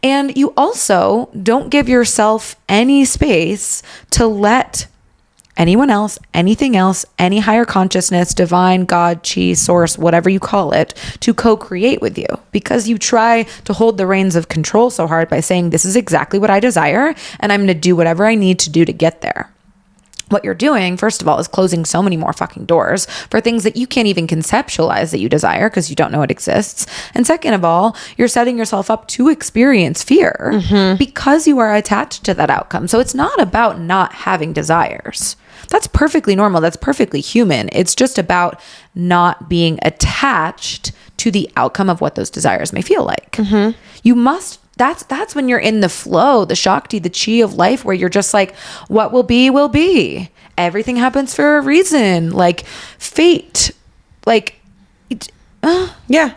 And you also don't give yourself any space to let anyone else, anything else, any higher consciousness, divine, God, chi, source, whatever you call it, to co-create with you, because you try to hold the reins of control so hard by saying, this is exactly what I desire, and I'm going to do whatever I need to do to get there. what you're doing, first of all, is closing so many more fucking doors for things that you can't even conceptualize that you desire because you don't know it exists. And second of all, you're setting yourself up to experience fear because you are attached to that outcome. So it's not about not having desires. That's perfectly normal. That's perfectly human. It's just about not being attached to the outcome of what those desires may feel like. You must. That's when you're in the flow, the Shakti, the chi of life, where you're just like, what will be, will be. Everything happens for a reason. Like fate. Like, yeah.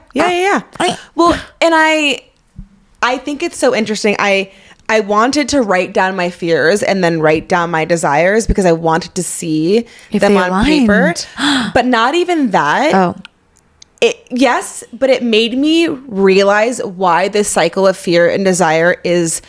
Well, and I think it's so interesting. I wanted to write down my fears and then write down my desires because I wanted to see if them they on aligned. paper. But not even that. Oh. Yes, but it made me realize why this cycle of fear and desire is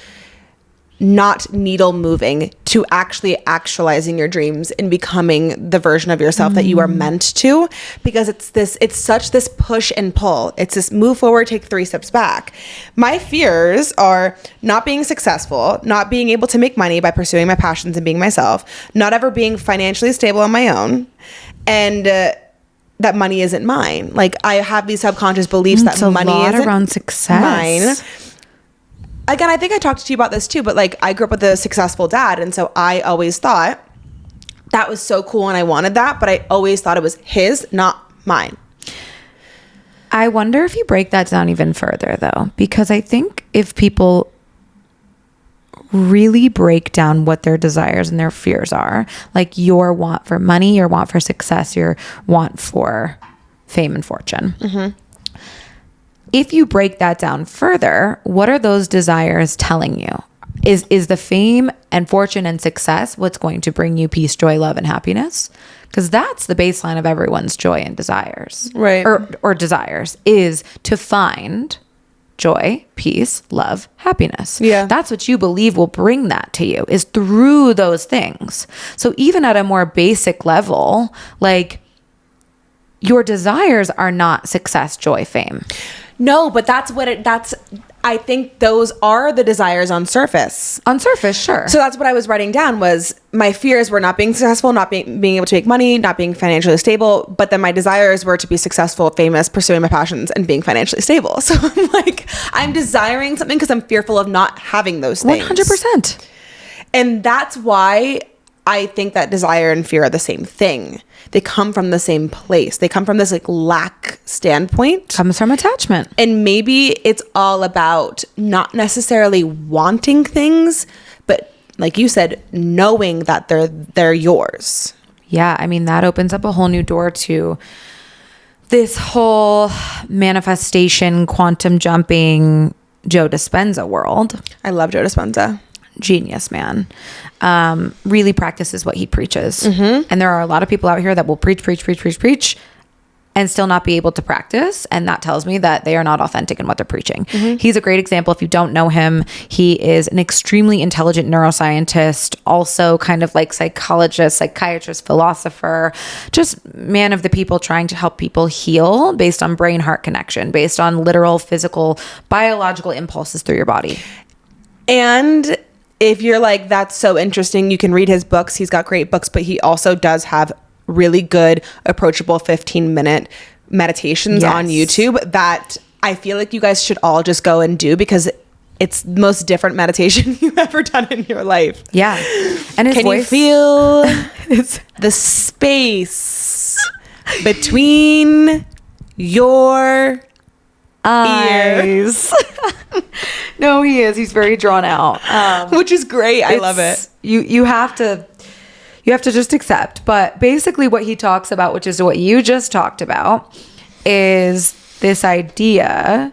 not needle moving to actually actualizing your dreams and becoming the version of yourself that you are meant to, because it's such this push and pull. It's this move forward, take 3 steps back. My fears are not being successful, not being able to make money by pursuing my passions and being myself, not ever being financially stable on my own, and that money isn't mine. Like, I have these subconscious beliefs that money isn't around success. mine. Again, I think I talked to you about this too, but like, I grew up with a successful dad, and so I always thought that was so cool and I wanted that, but I always thought it was his, not mine. I wonder if you break that down even further though, because I think if people really break down what their desires and their fears are, like your want for money, your want for success, your want for fame and fortune. If you break that down further, what are those desires telling you? Is the fame and fortune and success what's going to bring you peace, joy, love, and happiness? Because that's the baseline of everyone's joy and desires. Right. Or desires is to find joy, peace, love, happiness. Yeah. That's what you believe will bring that to you, is through those things. So even at a more basic level, like, your desires are not success, joy, fame. No, but I think those are the desires on surface. On surface, sure. So that's what I was writing down, was my fears were not being successful, not being able to make money, not being financially stable. But then my desires were to be successful, famous, pursuing my passions, and being financially stable. So I'm like, I'm desiring something because I'm fearful of not having those things. 100%. And that's why I think that desire and fear are the same thing. They come from the same place. They come from this like lack standpoint. Comes from attachment. And maybe it's all about not necessarily wanting things, but like you said, knowing that they're yours. Yeah, I mean, that opens up a whole new door to this whole manifestation, quantum jumping, Joe Dispenza world. I love Joe Dispenza. Genius, man. Really practices what he preaches. And there are a lot of people out here that will preach and still not be able to practice, and that tells me that they are not authentic in what they're preaching. He's a great example. If you don't know him, he is an extremely intelligent neuroscientist, also kind of like psychologist, psychiatrist, philosopher, just man of the people, trying to help people heal based on brain heart connection, based on literal physical biological impulses through your body. And if you're like, that's so interesting, you can read his books. He's got great books, but he also does have really good, approachable 15-minute meditations on YouTube that I feel like you guys should all just go and do, because it's the most different meditation you've ever done in your life. Yeah. And his Can voice, you feel the space between your eyes? No, he is. He's very drawn out. Which is great. I love it. You have to just accept. But basically what he talks about, which is what you just talked about, is this idea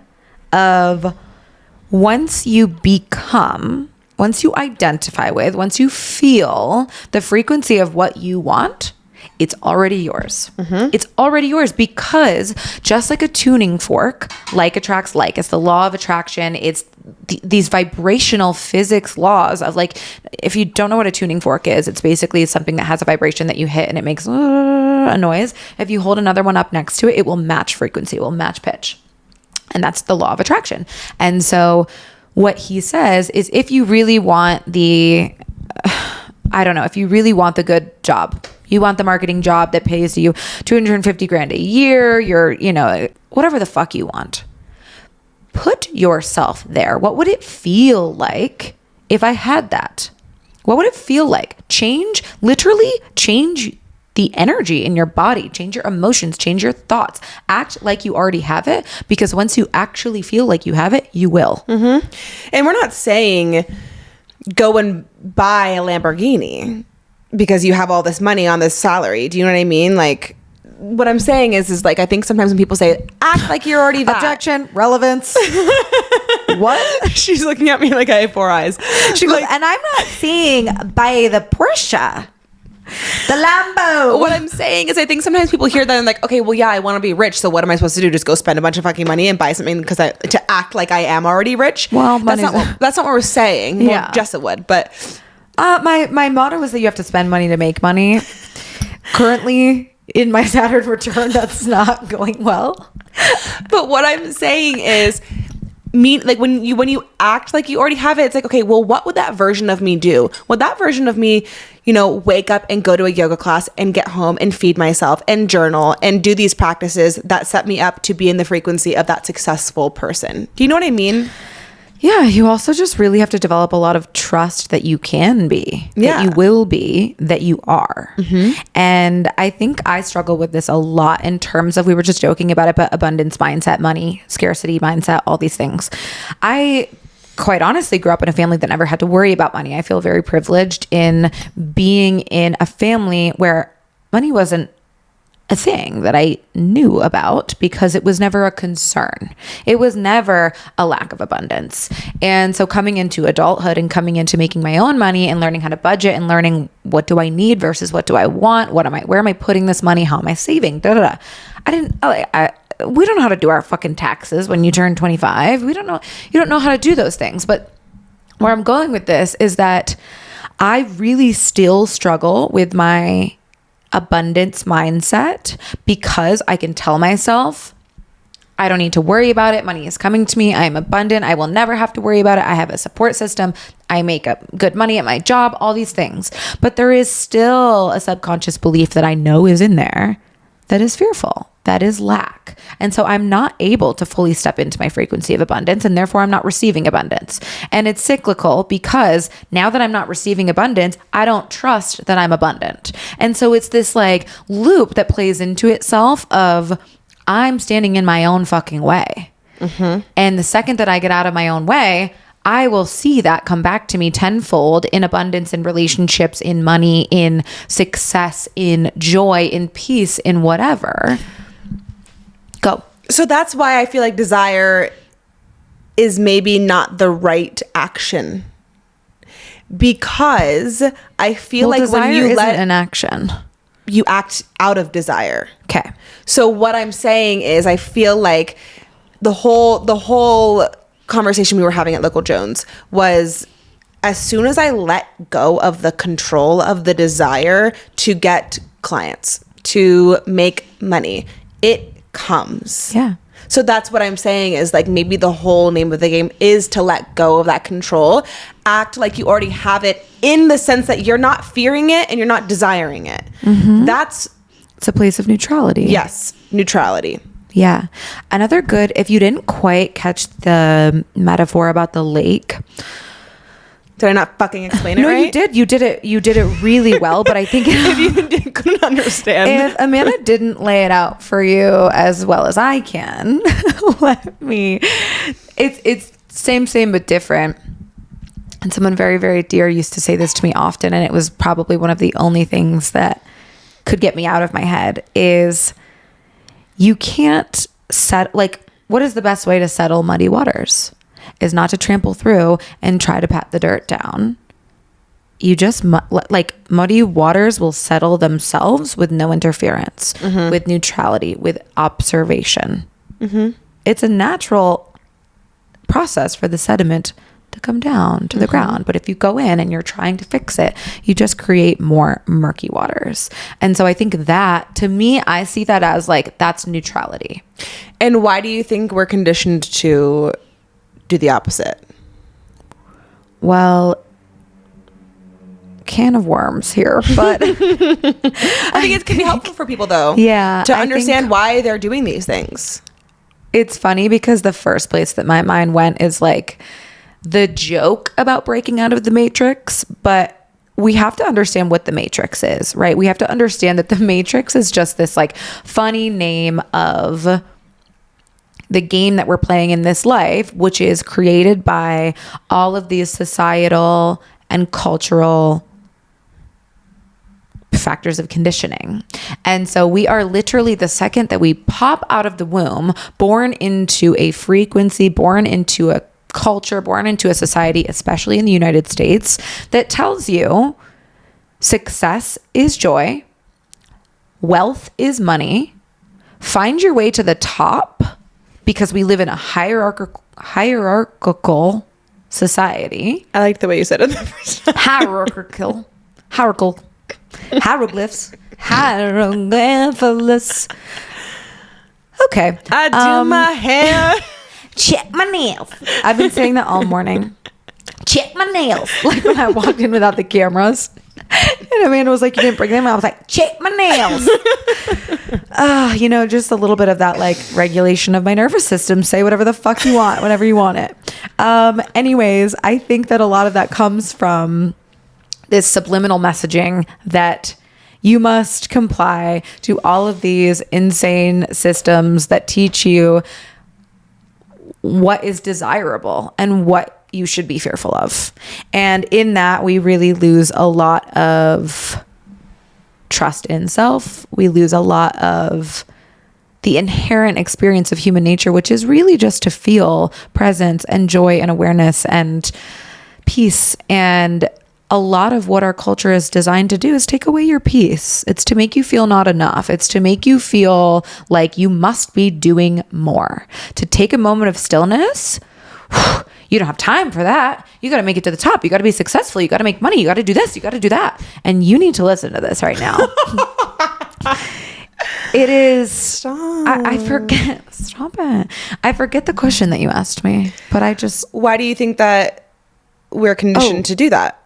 of once you identify with, once you feel the frequency of what you want, it's already yours. It's already yours, because just like a tuning fork, like attracts like. It's the law of attraction. It's these vibrational physics laws of, like, if you don't know what a tuning fork is, it's basically something that has a vibration that you hit and it makes a noise. If you hold another one up next to it, it will match frequency, it will match pitch. And that's the law of attraction. And so what he says is, if you really want the I don't know, if you really want the good job, you want the marketing job that pays you 250 grand a year, you're, you know, whatever the fuck you want. Put yourself there. What would it feel like if I had that? What would it feel like? Literally change the energy in your body, change your emotions, change your thoughts, act like you already have it, because once you actually feel like you have it, you will. Mm-hmm. And we're not saying go and buy a Lamborghini because you have all this money on this salary. Do you know what I mean? Like, what I'm saying is like, I think sometimes when people say, act like you're already that. Objection, relevance. What? She's looking at me like I have 4 eyes. She goes, and I'm not saying buy the Porsche. The Lambo. What I'm saying is I think sometimes people hear that and like, okay, well, yeah, I want to be rich. So what am I supposed to do? Just go spend a bunch of fucking money and buy something to act like I am already rich? Well, that's not what we're saying. Yeah. Well, Jessa would, but my motto is that you have to spend money to make money. Currently in my Saturn return, that's not going well. But what I'm saying is, like when you act like you already have it, it's like, okay, well, what would that version of me do? Would that version of me, you know, wake up and go to a yoga class and get home and feed myself and journal and do these practices that set me up to be in the frequency of that successful person? Do you know what I mean? Yeah, you also just really have to develop a lot of trust that you can be, that you will be, that you are. Mm-hmm. And I think I struggle with this a lot in terms of, we were just joking about it, but abundance mindset, money, scarcity mindset, all these things. I quite honestly grew up in a family that never had to worry about money. I feel very privileged in being in a family where money wasn't a thing that I knew about because it was never a concern. It was never a lack of abundance. And so coming into adulthood and coming into making my own money and learning how to budget and learning what do I need versus what do I want? Where am I putting this money? How am I saving? We don't know how to do our fucking taxes when you turn 25. You don't know how to do those things. But where I'm going with this is that I really still struggle with my abundance mindset because I can tell myself I don't need to worry about it. Money is coming to me. I am abundant. I will never have to worry about it. I have a support system. I make good money at my job, all these things. But there is still a subconscious belief that I know is in there that is fearful, that is lack. And so I'm not able to fully step into my frequency of abundance, and therefore I'm not receiving abundance. And it's cyclical because now that I'm not receiving abundance, I don't trust that I'm abundant. And so it's this like loop that plays into itself of I'm standing in my own fucking way. Mm-hmm. And the second that I get out of my own way, I will see that come back to me tenfold in abundance, in relationships, in money, in success, in joy, in peace, in whatever. Go. So that's why I feel like desire is maybe not the right action. Because I feel like when you let an action, you act out of desire. Okay. So what I'm saying is I feel like the whole conversation we were having at Local Jones was, as soon as I let go of the control of the desire to get clients, to make money, it comes. Yeah. So that's what I'm saying is like maybe the whole name of the game is to let go of that control, act like you already have it in the sense that you're not fearing it and you're not desiring it. Mm-hmm. It's a place of neutrality. Yes. Neutrality. Yeah. Another good, if you didn't quite catch the metaphor about the lake. Did I not fucking explain it right? No, you did. You did it really well, but I think if you couldn't understand. If Amanda didn't lay it out for you as well as I can, it's same but different. And someone very, very dear used to say this to me often, and it was probably one of the only things that could get me out of my head is you can't what is the best way to settle muddy waters? Is not to trample through and try to pat the dirt down. You just muddy waters will settle themselves with no interference, mm-hmm. with neutrality, with observation. Mm-hmm. It's a natural process for the sediment to come down to the mm-hmm. ground. But if you go in and you're trying to fix it, you just create more murky waters. And so I think that, to me, I see that as that's neutrality. And why do you think we're conditioned to do the opposite? Well, can of worms here, but I think it can be helpful for people though. Yeah. To understand why they're doing these things. It's funny because the first place that my mind went is like the joke about breaking out of the matrix, but we have to understand what the matrix is, right? We have to understand that the matrix is just this like funny name of the game that we're playing in this life, which is created by all of these societal and cultural factors of conditioning. And so we are literally, the second that we pop out of the womb, born into a frequency, born into a culture, born into a society, especially in the United States, that tells you success is joy, wealth is money, find your way to the top, because we live in a hierarchical society. I like the way you said it the first time. Hierarchical. Hieroglyphs. Hieroglyphs. Okay. I do my hair. Check my nails. I've been saying that all morning. Check my nails. Like when I walked in without the cameras. And Amanda was like, you didn't bring them? I was like, check my nails. Just a little bit of that like regulation of my nervous system. Say whatever the fuck you want, whenever you want it. Anyways, I think that a lot of that comes from this subliminal messaging that you must comply to all of these insane systems that teach you what is desirable and what you should be fearful of. And in that, we really lose a lot of trust in self. We lose a lot of the inherent experience of human nature, which is really just to feel presence and joy and awareness and peace. And a lot of what our culture is designed to do is take away your peace. It's to make you feel not enough. It's to make you feel like you must be doing more. To take a moment of stillness, you don't have time for that. You got to make it to the top. You got to be successful. You got to make money. You got to do this. You got to do that. And you need to listen to this right now. It is. Stop. I forget. Stop it. I forget the question that you asked me, but I just. Why do you think that we're conditioned to do that?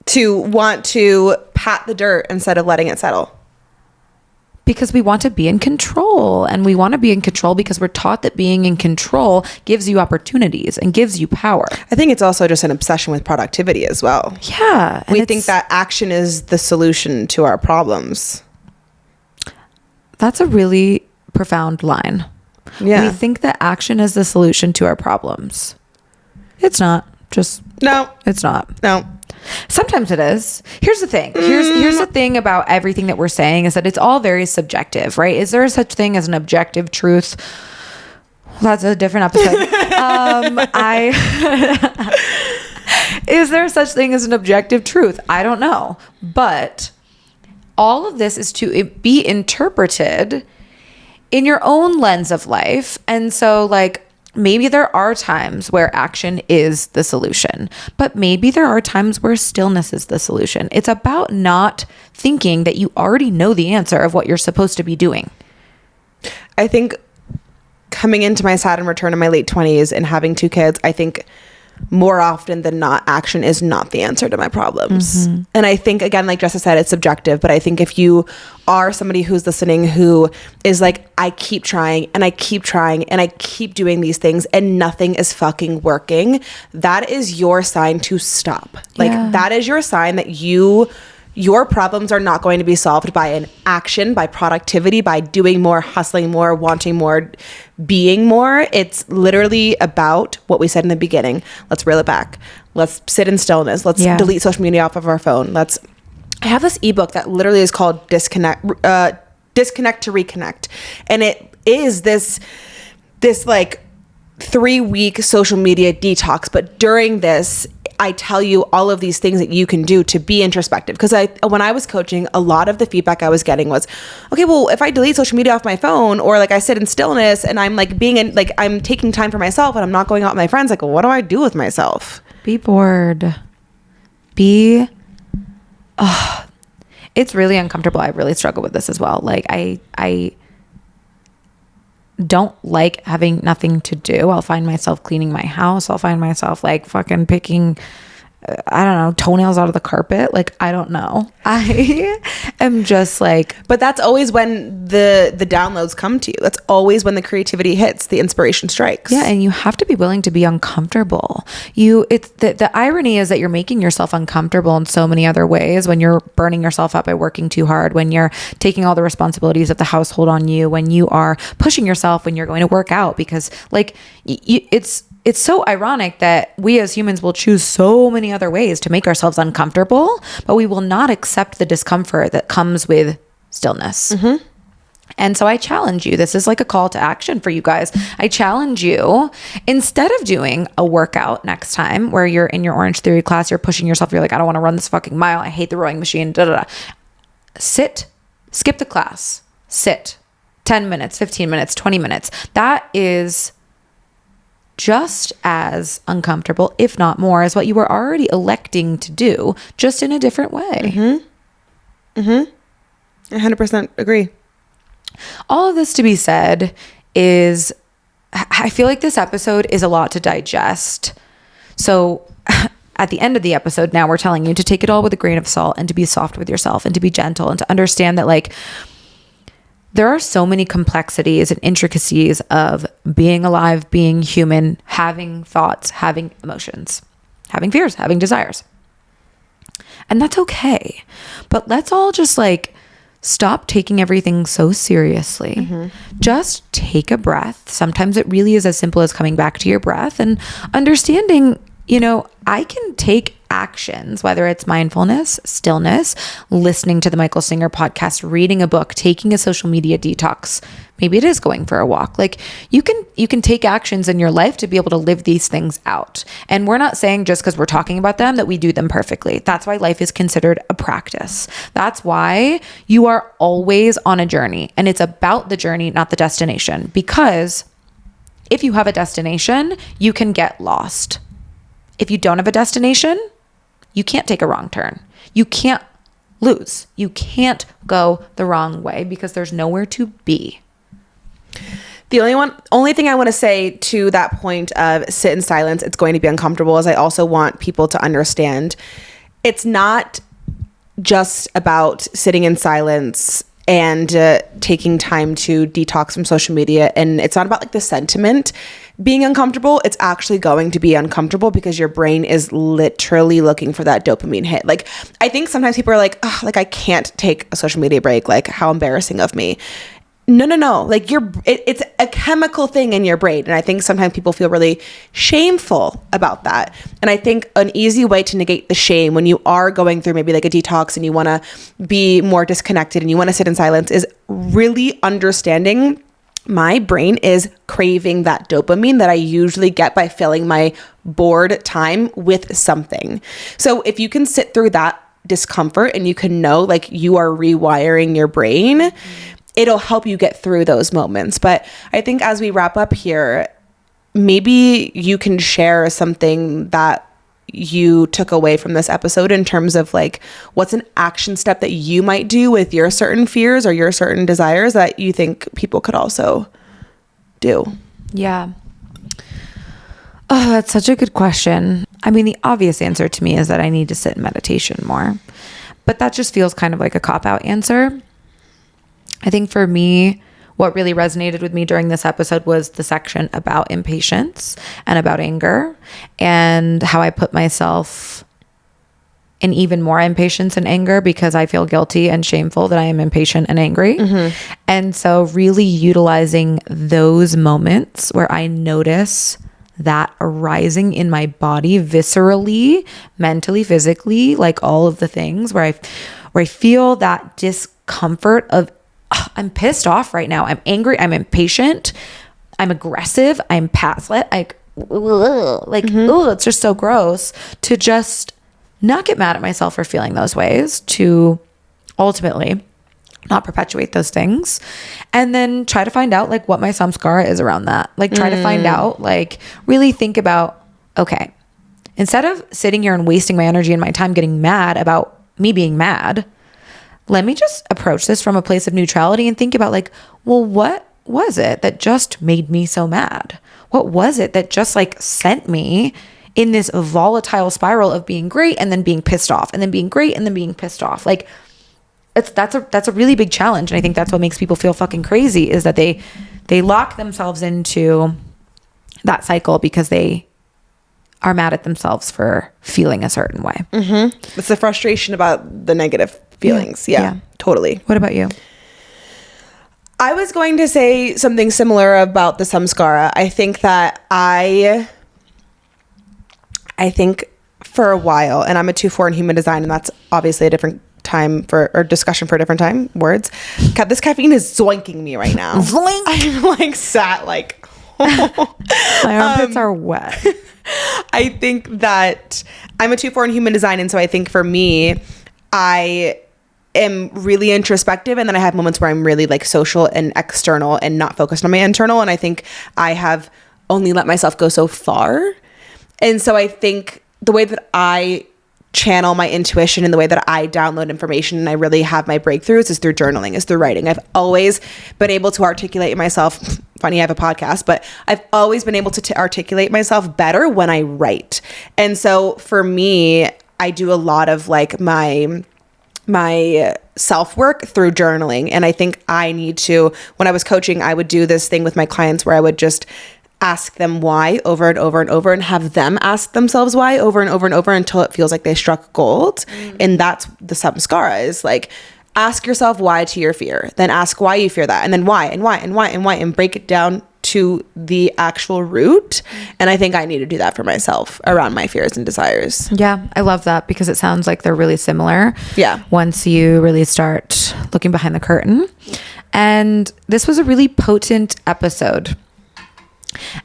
To want to pat the dirt instead of letting it settle? Because we want to be in control, and we want to be in control because we're taught that being in control gives you opportunities and gives you power. I think it's also just an obsession with productivity as well. Yeah. We think that action is the solution to our problems. That's a really profound line. Yeah. We think that action is the solution to our problems. It's not. No. It's not. No. Sometimes it is. Here's the thing. Here's the thing about everything that we're saying is that it's all very subjective, right? Is there such thing as an objective truth? Well, that's a different episode. Is there such thing as an objective truth? I don't know. But all of this is to be interpreted in your own lens of life. And so like, maybe there are times where action is the solution, but maybe there are times where stillness is the solution. It's about not thinking that you already know the answer of what you're supposed to be doing. I think coming into my Saturn return in my late 20s and having 2 kids, I think more often than not, action is not the answer to my problems. Mm-hmm. And I think, again, like Jessa said, it's subjective. But I think if you are somebody who's listening who is like, I keep trying and I keep trying and I keep doing these things and nothing is fucking working, that is your sign to stop. Like, that is your sign that your problems are not going to be solved by an action, by productivity, by doing more, hustling more, wanting more, being more. It's literally about what we said in the beginning. Let's reel it back. Let's sit in stillness. Let's delete social media off of our phone. I have this ebook that literally is called Disconnect to Reconnect. And it is this like 3-week social media detox. But during this, I tell you all of these things that you can do to be introspective. Because when I was coaching, a lot of the feedback I was getting was, okay, well, if I delete social media off my phone, or like I sit in stillness and I'm like I'm taking time for myself and I'm not going out with my friends, like, well, what do I do with myself? Be bored. It's really uncomfortable. I really struggle with this as well. Like I don't like having nothing to do. I'll find myself cleaning my house. I'll find myself like fucking picking I don't know, toenails out of the carpet. Like, I don't know. I am just like, but that's always when the downloads come to you. That's always when the creativity hits, the inspiration strikes. yeah. And you have to be willing to be uncomfortable. It's the irony is that you're making yourself uncomfortable in so many other ways when you're burning yourself up by working too hard, when you're taking all the responsibilities of the household on you, when you are pushing yourself, when you're going to work out, because like it's so ironic that we as humans will choose so many other ways to make ourselves uncomfortable, but we will not accept the discomfort that comes with stillness. Mm-hmm. And so I challenge you. This is like a call to action for you guys. I challenge you, instead of doing a workout next time where you're in your Orange Theory class, you're pushing yourself, you're like, I don't want to run this fucking mile. I hate the rowing machine. Sit, skip the class, sit 10 minutes, 15 minutes, 20 minutes. That is just as uncomfortable, if not more, as what you were already electing to do, just in a different way. 100% agree. All of this to be said is, I feel like this episode is a lot to digest. So at the end of the episode, now we're telling you to take it all with a grain of salt and to be soft with yourself and to be gentle and to understand that, like, there are so many complexities and intricacies of being alive, being human, having thoughts, having emotions, having fears, having desires. And that's okay. But let's all just like stop taking everything so seriously. Mm-hmm. Just take a breath. Sometimes it really is as simple as coming back to your breath and understanding, you know, I can take actions, whether it's mindfulness, stillness, listening to the Michael Singer podcast, reading a book, taking a social media detox. Maybe it is going for a walk. Like you can take actions in your life to be able to live these things out. And we're not saying just because we're talking about them that we do them perfectly. That's why life is considered a practice. That's why you are always on a journey, and it's about the journey, not the destination. Because if you have a destination, you can get lost. If you don't have a destination, you can't take a wrong turn. You can't lose. You can't go the wrong way because there's nowhere to be. The only thing I want to say to that point of sit in silence, it's going to be uncomfortable, is I also want people to understand it's not just about sitting in silence and taking time to detox from social media. And it's not about like the sentiment being uncomfortable. It's actually going to be uncomfortable because your brain is literally looking for that dopamine hit. Like, I think sometimes people are like, oh, like I can't take a social media break. Like, how embarrassing of me. No. Like it's a chemical thing in your brain. And I think sometimes people feel really shameful about that. And I think an easy way to negate the shame when you are going through maybe like a detox and you want to be more disconnected and you want to sit in silence is really understanding my brain is craving that dopamine that I usually get by filling my bored time with something. So if you can sit through that discomfort and you can know like you are rewiring your brain, it'll help you get through those moments. But I think as we wrap up here, maybe you can share something that you took away from this episode in terms of like what's an action step that you might do with your certain fears or your certain desires that you think people could also do. Yeah. Oh, that's such a good question. I mean, the obvious answer to me is that I need to sit in meditation more, but that just feels kind of like a cop-out answer. I think for me, what really resonated with me during this episode was the section about impatience and about anger and how I put myself in even more impatience and anger because I feel guilty and shameful that I am impatient and angry. Mm-hmm. And so really utilizing those moments where I notice that arising in my body viscerally, mentally, physically, like all of the things where I feel that discomfort of I'm pissed off right now. I'm angry. I'm impatient. I'm aggressive. I'm passionate. It's just so gross to just not get mad at myself for feeling those ways, to ultimately not perpetuate those things, and then try to find out like what my samskara is around that. Like try to find out, like really think about, okay, instead of sitting here and wasting my energy and my time getting mad about me being mad, let me just approach this from a place of neutrality and think about like, well, what was it that just made me so mad? What was it that just like sent me in this volatile spiral of being great and then being pissed off and then being great and then being pissed off. Like that's a really big challenge. And I think that's what makes people feel fucking crazy, is that they lock themselves into that cycle because they are mad at themselves for feeling a certain way. It's the frustration about the negative feelings. Yeah, totally. What about you? I was going to say something similar about the samskara. I think that I think for a while, and I'm a 2-4 in human design, and that's obviously a different time or discussion for a different time, words. This caffeine is zoinking me right now. Zoink. I'm like sat like... My armpits are wet. I think that I'm a 2-4 in human design, and so I think for me, I am really introspective, and then I have moments where I'm really like social and external and not focused on my internal, and I think I have only let myself go so far. And so I think the way that I channel my intuition and the way that I download information and I really have my breakthroughs is through journaling, is through writing. I've always been able to articulate myself. Funny, I have a podcast, but I've always been able to articulate myself better when I write. And so for me, I do a lot of like my self-work through journaling. And I think I need to, when I was coaching, I would do this thing with my clients where I would just ask them why over and over and over, and have them ask themselves why over and over and over until it feels like they struck gold. And that's the samskara, is like, ask yourself why to your fear, then ask why you fear that, and then why and why and why and why, and break it down to the actual root. And I think I need to do that for myself around my fears and desires. Yeah, I love that, because it sounds like they're really similar. Yeah. Once you really start looking behind the curtain. And this was a really potent episode.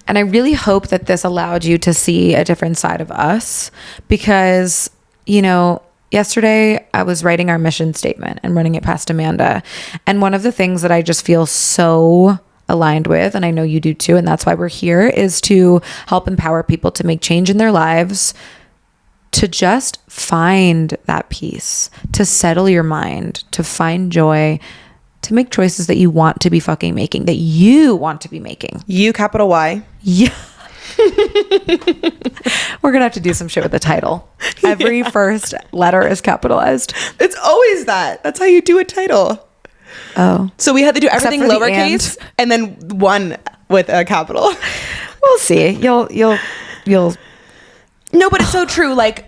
And I really hope that this allowed you to see a different side of us, because, you know, yesterday I was writing our mission statement and running it past Amanda. And one of the things that I just feel so aligned with, and I know you do too, and that's why we're here, is to help empower people to make change in their lives, to just find that peace, to settle your mind, to find joy, to make choices that you want to be fucking making, that you want to be making. You, capital Y. Yeah. We're gonna have to do some shit with the title. Every first letter is capitalized. It's always that. That's how you do a title. Oh. So we had to do everything Except for the lowercase and then one with a capital. We'll see. You'll No, but it's so true. Like,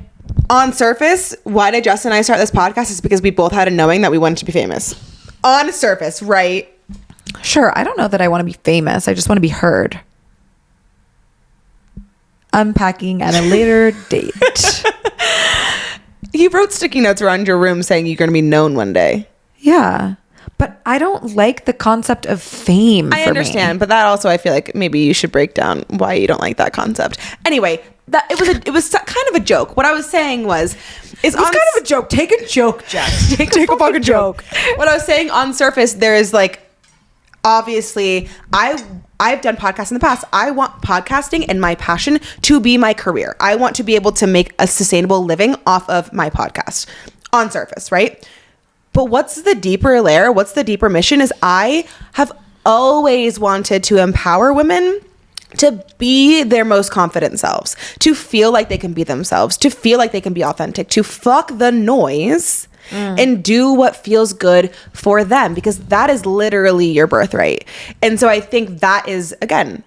on surface, why did Jessa and I start this podcast? Is because we both had a knowing that we wanted to be famous. On surface, right? Sure. I don't know that I want to be famous. I just want to be heard. Unpacking at a later date. You wrote sticky notes around your room saying you're going to be known one day. Yeah. But I don't like the concept of fame. I understand, but that also, I feel like maybe you should break down why you don't like that concept. Anyway, that it was kind of a joke. What I was saying was, it's kind of a joke. Take a joke, Jess. Take a fucking joke. What I was saying, on surface, there is like, obviously, I've done podcasts in the past. I want podcasting and my passion to be my career. I want to be able to make a sustainable living off of my podcast, on surface, right? But what's the deeper layer? What's the deeper mission? Is I have always wanted to empower women to be their most confident selves, to feel like they can be themselves, to feel like they can be authentic, to fuck the noise and do what feels good for them, because that is literally your birthright. And so I think that is, again,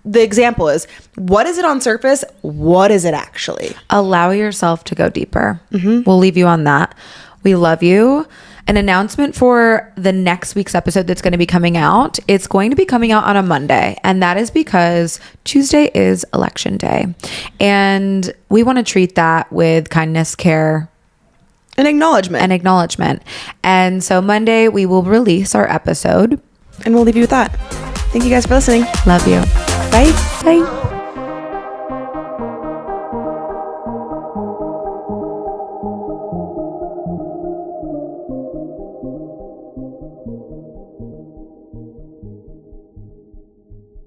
the example is, what is it on surface? What is it actually? Allow yourself to go deeper. We'll leave you on that. We love you. An announcement for the next week's episode that's going to be coming out. It's going to be coming out on a Monday. And that is because Tuesday is election day. And we want to treat that with kindness, care, and acknowledgement. And so Monday we will release our episode. And we'll leave you with that. Thank you guys for listening. Love you. Bye. Bye.